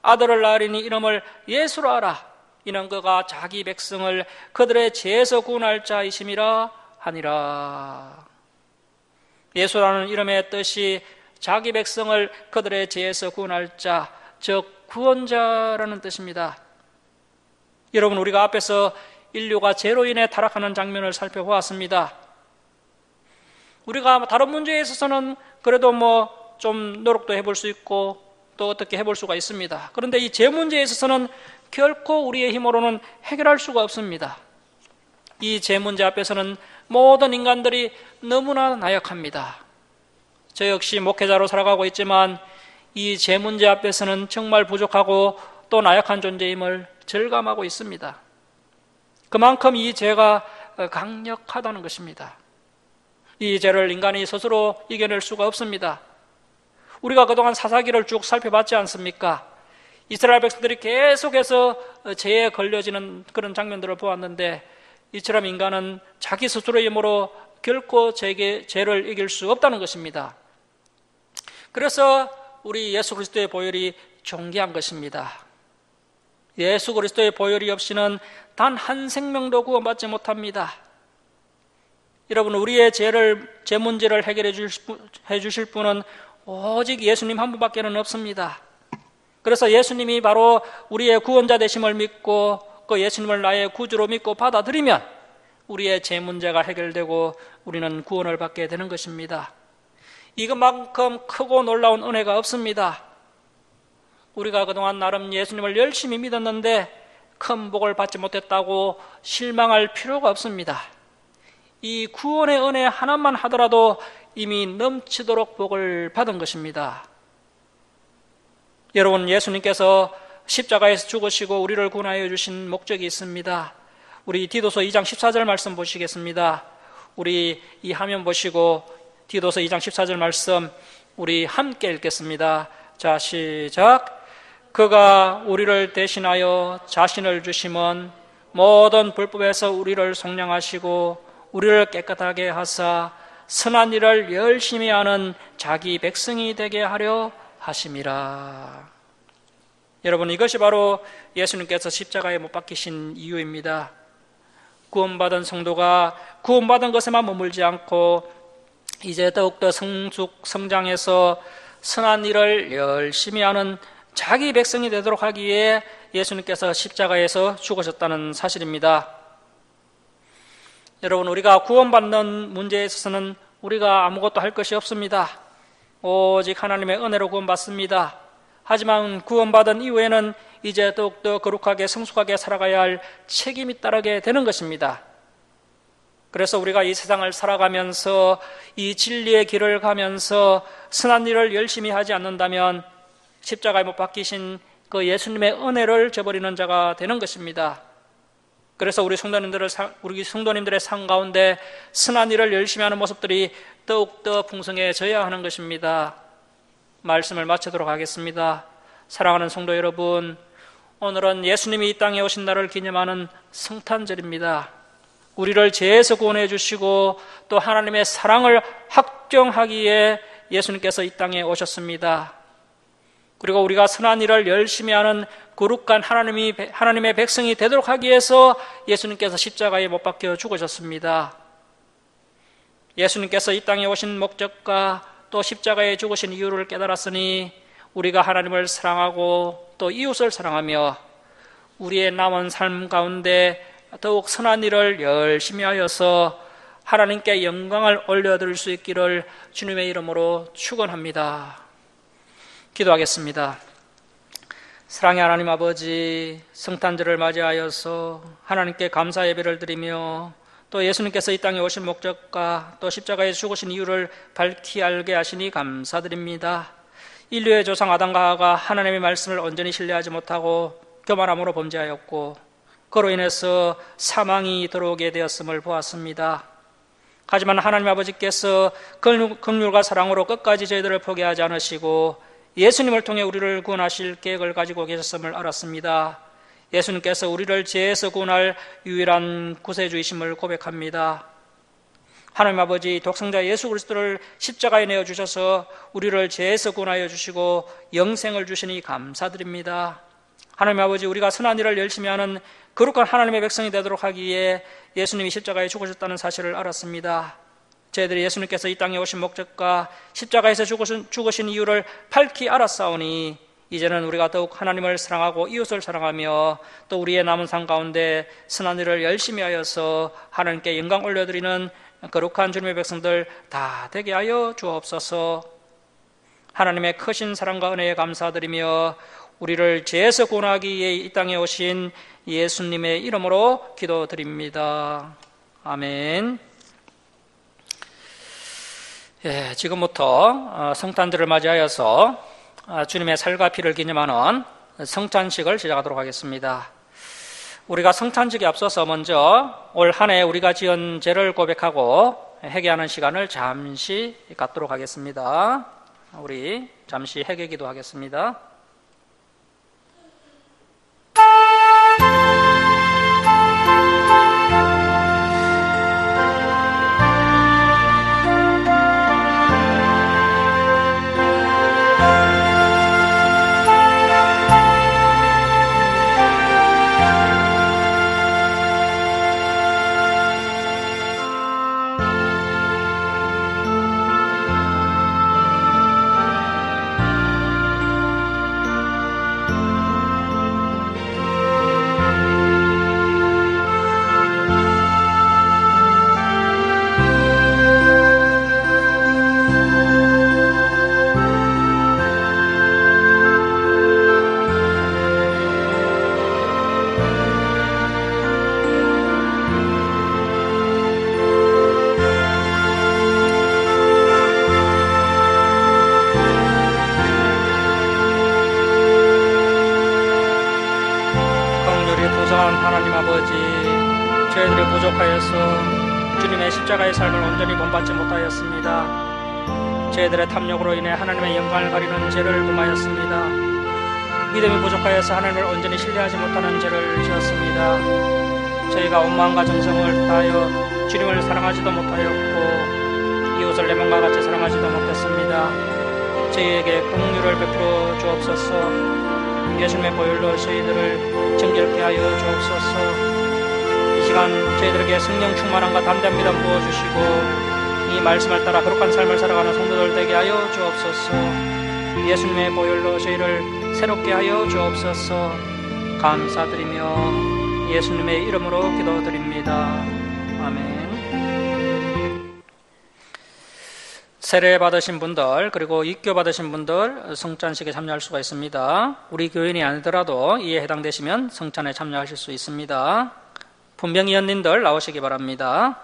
아들을 낳으리니 이름을 예수로 하라. 이는 그가 자기 백성을 그들의 죄에서 구원할 자이심이라 하니라. 예수라는 이름의 뜻이 자기 백성을 그들의 죄에서 구원할 자, 즉 구원자라는 뜻입니다. 여러분, 우리가 앞에서 인류가 죄로 인해 타락하는 장면을 살펴보았습니다. 우리가 다른 문제에 있어서는 그래도 좀 노력도 해볼 수 있고 또 어떻게 해볼 수가 있습니다. 그런데 이 죄 문제에 있어서는 결코 우리의 힘으로는 해결할 수가 없습니다. 이 죄 문제 앞에서는 모든 인간들이 너무나 나약합니다. 저 역시 목회자로 살아가고 있지만 이 죄 문제 앞에서는 정말 부족하고 또 나약한 존재임을 절감하고 있습니다. 그만큼 이 죄가 강력하다는 것입니다. 이 죄를 인간이 스스로 이겨낼 수가 없습니다. 우리가 그동안 사사기를 쭉 살펴봤지 않습니까? 이스라엘 백성들이 계속해서 죄에 걸려지는 그런 장면들을 보았는데, 이처럼 인간은 자기 스스로의 힘으로 결코 죄를 이길 수 없다는 것입니다. 그래서 우리 예수 그리스도의 보혈이 존귀한 것입니다. 예수 그리스도의 보혈이 없이는 단 한 생명도 구원받지 못합니다. 여러분, 우리의 죄 문제를 해결해 주실 분은 오직 예수님 한 분밖에는 없습니다. 그래서 예수님이 바로 우리의 구원자 되심을 믿고 그 예수님을 나의 구주로 믿고 받아들이면 우리의 죄 문제가 해결되고 우리는 구원을 받게 되는 것입니다. 이것만큼 크고 놀라운 은혜가 없습니다. 우리가 그동안 나름 예수님을 열심히 믿었는데 큰 복을 받지 못했다고 실망할 필요가 없습니다. 이 구원의 은혜 하나만 하더라도 이미 넘치도록 복을 받은 것입니다. 여러분, 예수님께서 십자가에서 죽으시고 우리를 구원하여 주신 목적이 있습니다. 우리 디도서 2장 14절 말씀 보시겠습니다. 우리 이 화면 보시고 디도서 2장 14절 말씀 우리 함께 읽겠습니다. 자, 시작. 그가 우리를 대신하여 자신을 주심은 모든 불법에서 우리를 속량하시고 우리를 깨끗하게 하사 선한 일을 열심히 하는 자기 백성이 되게 하려 하심이라. 여러분, 이것이 바로 예수님께서 십자가에 못 박히신 이유입니다. 구원받은 성도가 구원받은 것에만 머물지 않고 이제 더욱더 성장해서 선한 일을 열심히 하는 자기 백성이 되도록 하기 위해 예수님께서 십자가에서 죽으셨다는 사실입니다. 여러분, 우리가 구원받는 문제에 있어서는 우리가 아무것도 할 것이 없습니다. 오직 하나님의 은혜로 구원받습니다. 하지만 구원받은 이후에는 이제 더욱더 거룩하게 성숙하게 살아가야 할 책임이 따르게 되는 것입니다. 그래서 우리가 이 세상을 살아가면서 이 진리의 길을 가면서 선한 일을 열심히 하지 않는다면 십자가에 못 박히신 그 예수님의 은혜를 저버리는 자가 되는 것입니다. 그래서 우리 성도님들의 삶 가운데 선한 일을 열심히 하는 모습들이 더욱더 풍성해져야 하는 것입니다. 말씀을 마치도록 하겠습니다. 사랑하는 성도 여러분, 오늘은 예수님이 이 땅에 오신 날을 기념하는 성탄절입니다. 우리를 죄에서 구원해 주시고 또 하나님의 사랑을 확정하기에 예수님께서 이 땅에 오셨습니다. 그리고 우리가 선한 일을 열심히 하는 거룩한 하나님의 백성이 되도록 하기 위해서 예수님께서 십자가에 못 박혀 죽으셨습니다. 예수님께서 이 땅에 오신 목적과 또 십자가에 죽으신 이유를 깨달았으니 우리가 하나님을 사랑하고 또 이웃을 사랑하며 우리의 남은 삶 가운데 더욱 선한 일을 열심히 하여서 하나님께 영광을 올려드릴 수 있기를 주님의 이름으로 축원합니다. 기도하겠습니다. 사랑의 하나님 아버지, 성탄절을 맞이하여서 하나님께 감사 예배를 드리며 또 예수님께서 이 땅에 오신 목적과 또 십자가에 죽으신 이유를 밝히 알게 하시니 감사드립니다. 인류의 조상 아담과 하와가 하나님의 말씀을 온전히 신뢰하지 못하고 교만함으로 범죄하였고 그로 인해서 사망이 들어오게 되었음을 보았습니다. 하지만 하나님 아버지께서 긍휼과 사랑으로 끝까지 저희들을 포기하지 않으시고 예수님을 통해 우리를 구원하실 계획을 가지고 계셨음을 알았습니다. 예수님께서 우리를 죄에서 구원할 유일한 구세주이심을 고백합니다. 하나님 아버지, 독생자 예수 그리스도를 십자가에 내어주셔서 우리를 죄에서 구원하여 주시고 영생을 주시니 감사드립니다. 하나님 아버지, 우리가 선한 일을 열심히 하는 거룩한 하나님의 백성이 되도록 하기 위해 예수님이 십자가에 죽으셨다는 사실을 알았습니다. 저희들이 예수님께서 이 땅에 오신 목적과 십자가에서 죽으신 이유를 밝히 알았사오니 이제는 우리가 더욱 하나님을 사랑하고 이웃을 사랑하며 또 우리의 남은 삶 가운데 선한 일을 열심히 하여서 하나님께 영광 올려드리는 거룩한 주님의 백성들 다 되게 하여 주옵소서. 하나님의 크신 사랑과 은혜에 감사드리며 우리를 죄에서 구원하기 위해 이 땅에 오신 예수님의 이름으로 기도드립니다. 아멘. 지금부터 성탄절을 맞이하여서 주님의 살과 피를 기념하는 성찬식을 시작하도록 하겠습니다. 우리가 성찬식에 앞서서 먼저 올 한 해 우리가 지은 죄를 고백하고 회개하는 시간을 잠시 갖도록 하겠습니다. 우리 잠시 회개 기도하겠습니다. 하나님 아버지, 저희들이 부족하여서 주님의 십자가의 삶을 온전히 본받지 못하였습니다. 저희들의 탐욕으로 인해 하나님의 영광을 가리는 죄를 범하였습니다. 믿음이 부족하여서 하나님을 온전히 신뢰하지 못하는 죄를 지었습니다. 저희가 온 마음과 정성을 다하여 주님을 사랑하지도 못하였고 이웃을 내 몸과 같이 사랑하지도 못했습니다. 저희에게 긍휼을 베풀어 주옵소서. 예수님의 보혈로 저희들을 정결케 하여 주옵소서. 이 시간 저희들에게 성령 충만함과 담대한 믿음 부어주시고 이 말씀을 따라 거룩한 삶을 살아가는 성도들 되게 하여 주옵소서. 예수님의 보혈로 저희를 새롭게 하여 주옵소서. 감사드리며 예수님의 이름으로 기도드립니다. 아멘. 세례 받으신 분들 그리고 입교 받으신 분들 성찬식에 참여할 수가 있습니다. 우리 교인이 아니더라도 이에 해당되시면 성찬에 참여하실 수 있습니다. 분명히 연님들 나오시기 바랍니다.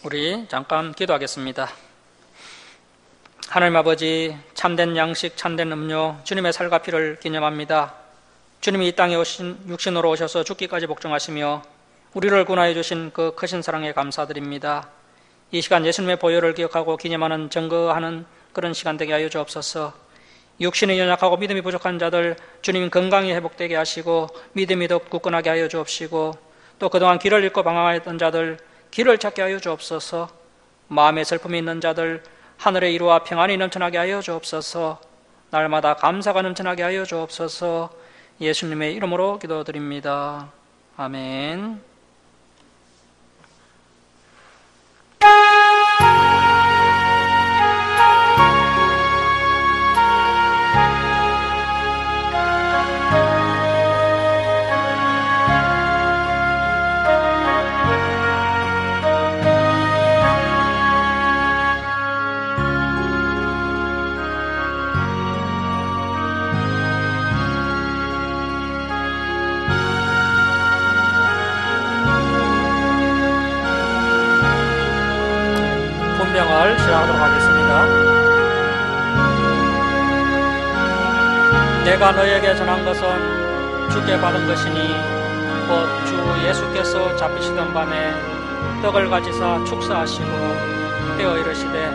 우리 잠깐 기도하겠습니다. 하나님 아버지, 참된 양식, 참된 음료, 주님의 살과 피를 기념합니다. 주님이 이 땅에 오신 육신으로 오셔서 죽기까지 복종하시며 우리를 구원하여 주신 그 크신 사랑에 감사드립니다. 이 시간 예수님의 보혈을 기억하고 기념하는 증거하는 그런 시간 되게 하여 주옵소서. 육신이 연약하고 믿음이 부족한 자들 주님 건강히 회복되게 하시고 믿음이 더 굳건하게 하여 주옵시고, 또 그동안 길을 잃고 방황하였던 자들 길을 찾게 하여 주옵소서. 마음에 슬픔이 있는 자들 하늘의 이루와 평안이 넘쳐나게 하여 주옵소서. 날마다 감사가 넘쳐나게 하여 주옵소서. 예수님의 이름으로 기도드립니다. 아멘. 분명을 시작하도록 하겠습니다. 내가 너에게 전한 것은 주께 받은 것이니 곧 주 예수께서 잡히시던 밤에 떡을 가지사 축사하시고 떼어 이르시되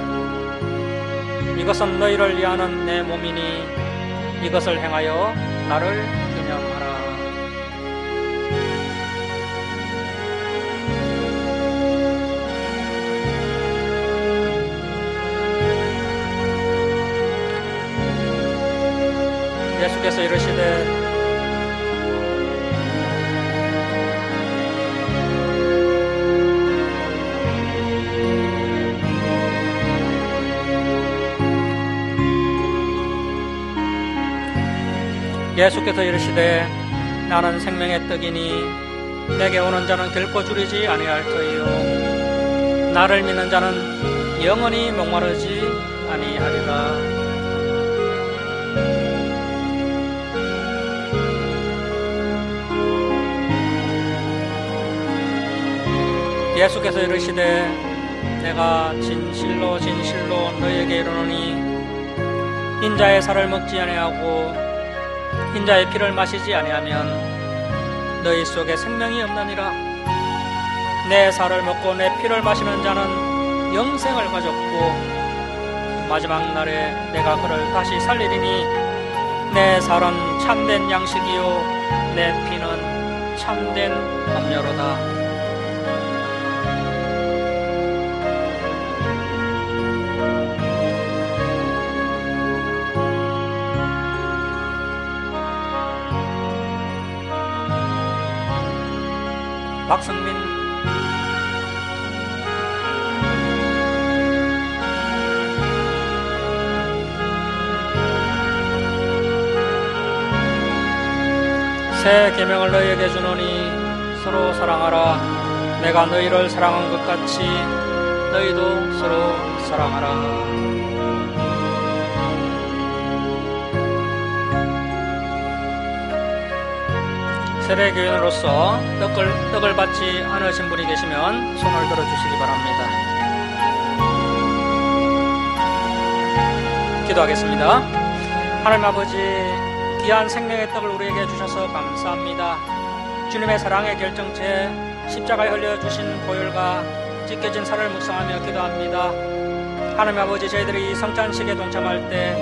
이것은 너희를 위하는 내 몸이니 이것을 행하여 나를 기념하라. 예수께서 이르시되 예수께서 이르시되 나는 생명의 떡이니 내게 오는 자는 결코 줄이지 아니할 터이요 나를 믿는 자는 영원히 목마르지 아니하리라. 예수께서 이르시되 내가 진실로 진실로 너희에게 이르노니 인자의 살을 먹지 아니하고 인자의 피를 마시지 아니하면 너희 속에 생명이 없느니라. 내 살을 먹고 내 피를 마시는 자는 영생을 가졌고 마지막 날에 내가 그를 다시 살리리니 내 살은 참된 양식이요 내 피는 참된 음료로다. 박성민 새 계명을 너희에게 주노니 서로 사랑하라. 내가 너희를 사랑한 것 같이 너희도 서로 사랑하라. 세례교인으로서 떡을 받지 않으신 분이 계시면 손을 들어주시기 바랍니다. 기도하겠습니다. 하나님 아버지, 귀한 생명의 떡을 우리에게 주셔서 감사합니다. 주님의 사랑의 결정체 십자가에 흘려주신 보혈과 찢겨진 살을 묵상하며 기도합니다. 하나님 아버지, 저희들이 이 성찬식에 동참할 때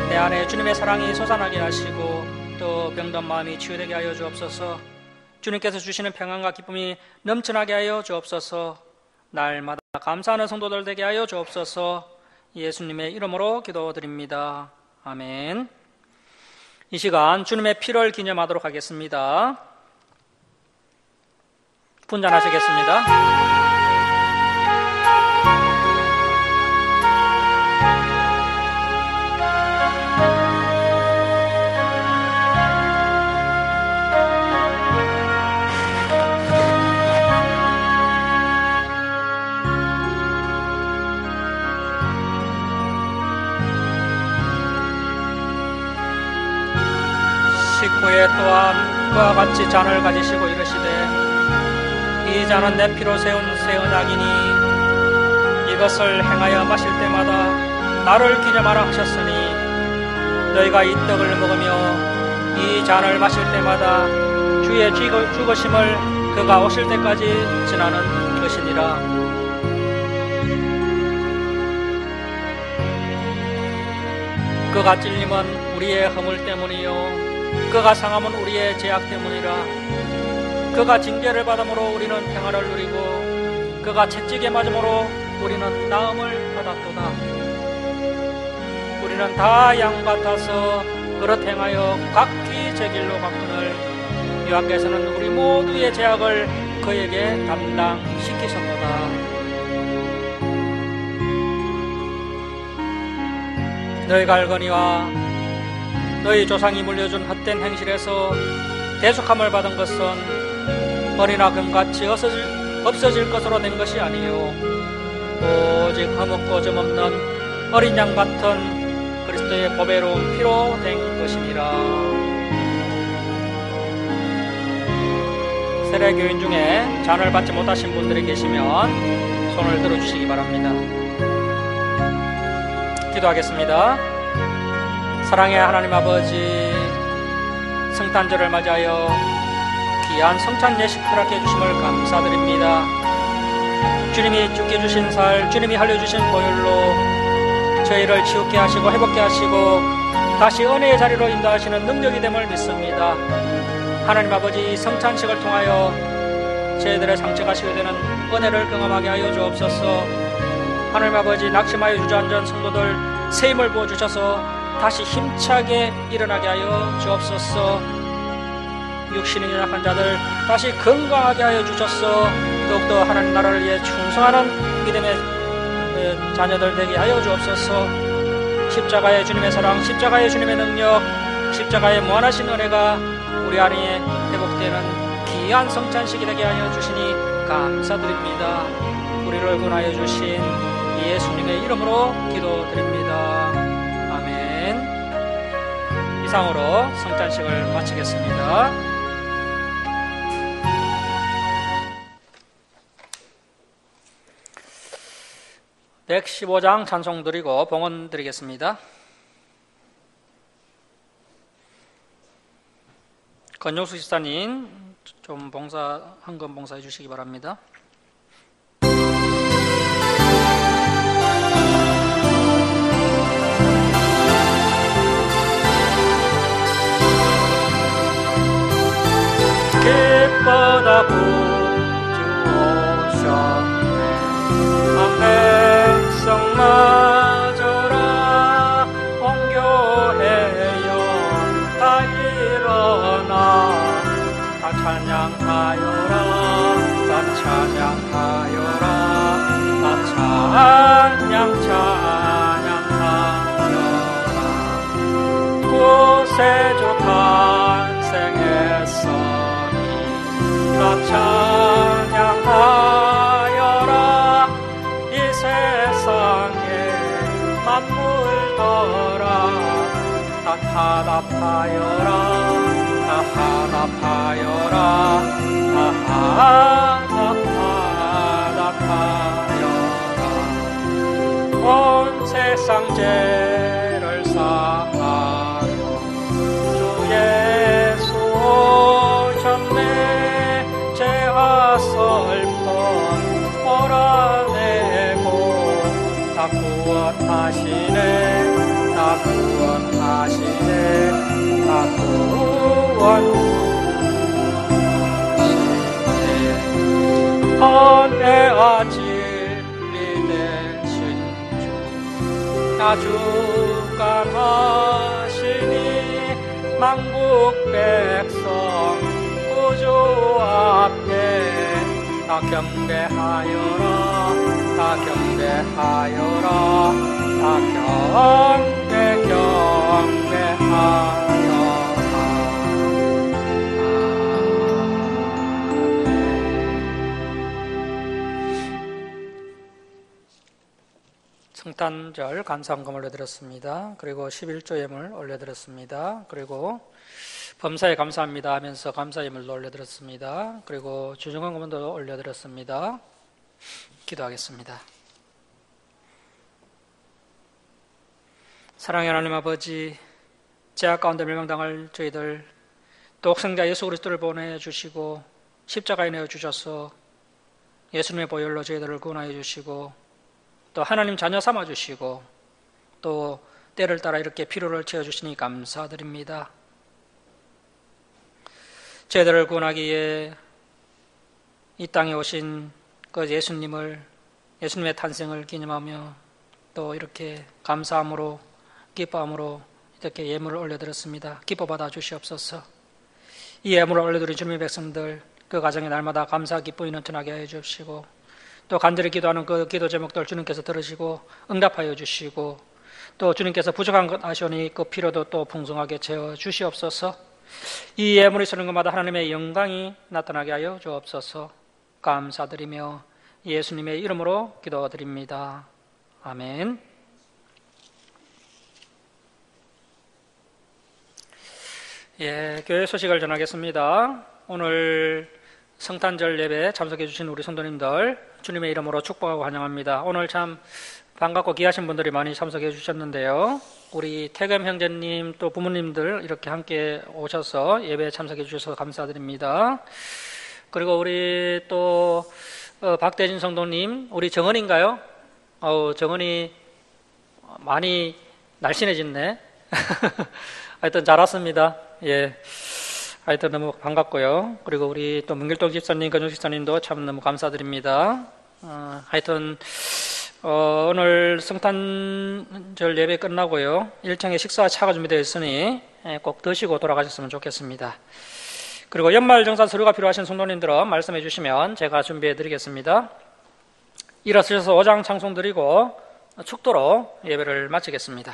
내 안에 주님의 사랑이 솟아나게 하시고 또 병든 마음이 치유되게 하여 주옵소서. 주님께서 주시는 평안과 기쁨이 넘쳐나게 하여 주옵소서. 날마다 감사하는 성도들 되게 하여 주옵소서. 예수님의 이름으로 기도드립니다. 아멘. 이 시간 주님의 피를 기념하도록 하겠습니다. 분잔하시겠습니다. 그와 같이 잔을 가지시고 이르시되 이 잔은 내 피로 세운 새 언약이니 이것을 행하여 마실 때마다 나를 기념하라 하셨으니 너희가 이 떡을 먹으며 이 잔을 마실 때마다 주의 죽으심을 그가 오실 때까지 지나는 것이니라. 그가 찔림은 우리의 허물 때문이요 그가 상함은 우리의 죄악 때문이라. 그가 징계를 받음으로 우리는 평화를 누리고 그가 채찍에 맞음으로 우리는 나음을 받았도다. 우리는 다 양 같아서 그릇 행하여 각기 제 길로 갔거늘 여호와께서는 우리 모두의 죄악을 그에게 담당시키셨도다. 너희가 알거니와 너희 조상이 물려준 헛된 행실에서 대속함을 받은 것은 벌이나 금같이 없어질 것으로 된 것이 아니요 오직 허물고 점없는 어린 양 같은 그리스도의 보배로운 피로 된 것이니라. 세례교인 중에 잔을 받지 못하신 분들이 계시면 손을 들어주시기 바랍니다. 기도하겠습니다. 사랑의 하나님 아버지, 성탄절을 맞이하여 귀한 성찬 예식 허락해 주심을 감사드립니다. 주님이 죽게 주신 살, 주님이 흘려주신 보혈로 저희를 치우게 하시고 회복케 하시고 다시 은혜의 자리로 인도하시는 능력이 됨을 믿습니다. 하나님 아버지, 이 성찬식을 통하여 저희들의 상처가 치유되는 은혜를 경험하게 하여 주옵소서. 하나님 아버지, 낙심하여 주저앉은 성도들 새 힘을 부어주셔서 다시 힘차게 일어나게 하여 주옵소서. 육신이 연약한 자들 다시 건강하게 하여 주셔서 더욱더 하나님 나라를 위해 충성하는 믿음의 자녀들 되게 하여 주옵소서. 십자가의 주님의 사랑, 십자가의 주님의 능력, 십자가의 무한하신 은혜가 우리 안에 회복되는 귀한 성찬식이 되게 하여 주시니 감사드립니다. 우리를 구원하여 주신 예수님의 이름으로 기도드립니다. 아멘. 이상으로 성찬식을 마치겠습니다. (115장) 찬송 드리고 봉헌 드리겠습니다. 권용수 집사님 좀 헌금 봉사해 주시기 바랍니다. 기뻐다 구주 오셨네. 백성 맞으라. 온교회여 다 일어나. 다 찬양하여라. 다 찬양하여라. 다 찬양하여라. 구세주 탄생했으니 다 찬양하여라. 이 세상에 만물더라. 다 화답하여라. 다 화답하여라. 다 화답하여라. 온 세상 죄를 사하여 주 예수 오셨네. 죄와 슬픔 몰아내고 다 구원하시네. 다 구원하시네. 다 구원하시네. 은혜와 진리 되신 주 나주간하시니 만국 백성 구주 앞에 다 경배하여라. 다 경배하여라. 다 경배하여라. 성탄절 감사헌금 올려드렸습니다. 그리고 11조 예물 올려드렸습니다. 그리고 범사에 감사합니다 하면서 감사 예물도 올려드렸습니다. 그리고 주중헌금도 올려드렸습니다. 기도하겠습니다. 사랑의 하나님 아버지, 죄악 가운데 멸망당할 저희들, 또 독생자 예수 그리스도를 보내주시고 십자가에 내어주셔서 예수님의 보혈로 저희들을 구원하여 주시고 또 하나님 자녀 삼아주시고 또 때를 따라 이렇게 필요를 채워주시니 감사드립니다. 저희들을 구원하기에 이 땅에 오신 그 예수님의 탄생을 기념하며 또 이렇게 감사함으로 기뻐함으로 이렇게 예물을 올려드렸습니다. 기뻐 받아 주시옵소서. 이 예물을 올려드린 주님의 백성들 그 가정에 날마다 감사 기쁨이 넘쳐나게 하여 주시고 또 간절히 기도하는 그 기도 제목들 주님께서 들으시고 응답하여 주시고 또 주님께서 부족한 것 아시오니 그 필요도 또 풍성하게 채워 주시옵소서. 이 예물이 서는 것마다 하나님의 영광이 나타나게 하여 주옵소서. 감사드리며 예수님의 이름으로 기도드립니다. 아멘. 교회 소식을 전하겠습니다. 오늘 성탄절 예배에 참석해 주신 우리 성도님들 주님의 이름으로 축복하고 환영합니다. 오늘 참 반갑고 귀하신 분들이 많이 참석해 주셨는데요. 우리 태겸 형제님 또 부모님들 이렇게 함께 오셔서 예배에 참석해 주셔서 감사드립니다. 그리고 우리 또 박대진 성도님, 우리 정은인가요? 정은이 많이 날씬해졌네. 하여튼 잘 왔습니다. 하여튼 너무 반갑고요. 그리고 우리 또 문길동 집사님, 건중 집사님도 참 너무 감사드립니다. 하여튼 오늘 성탄절 예배 끝나고요. 1층에 식사 차가 준비되어 있으니 꼭 드시고 돌아가셨으면 좋겠습니다. 그리고 연말 정산 서류가 필요하신 성도님들은 말씀해 주시면 제가 준비해 드리겠습니다. 일어서셔서 오장 찬송 드리고 축도로 예배를 마치겠습니다.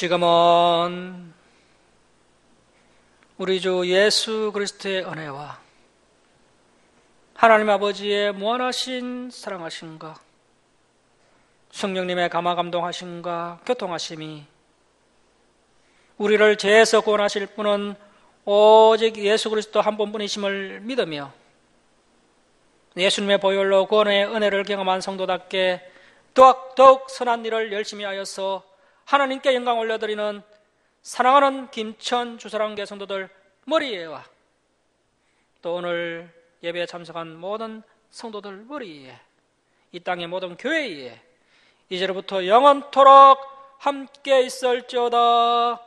지금은 우리 주 예수 그리스도의 은혜와 하나님 아버지의 무한하신 사랑하심과 성령님의 감화감동하심과 교통하심이 우리를 죄에서 구원하실 분은 오직 예수 그리스도 한 분뿐이심을 믿으며 예수님의 보혈로 구원의 은혜를 경험한 성도답게 더욱 선한 일을 열심히 하여서 하나님께 영광 올려드리는 사랑하는 김천 주사랑교회 성도들 머리에와 또 오늘 예배에 참석한 모든 성도들 머리에 이 땅의 모든 교회에 이제로부터 영원토록 함께 있을지어다.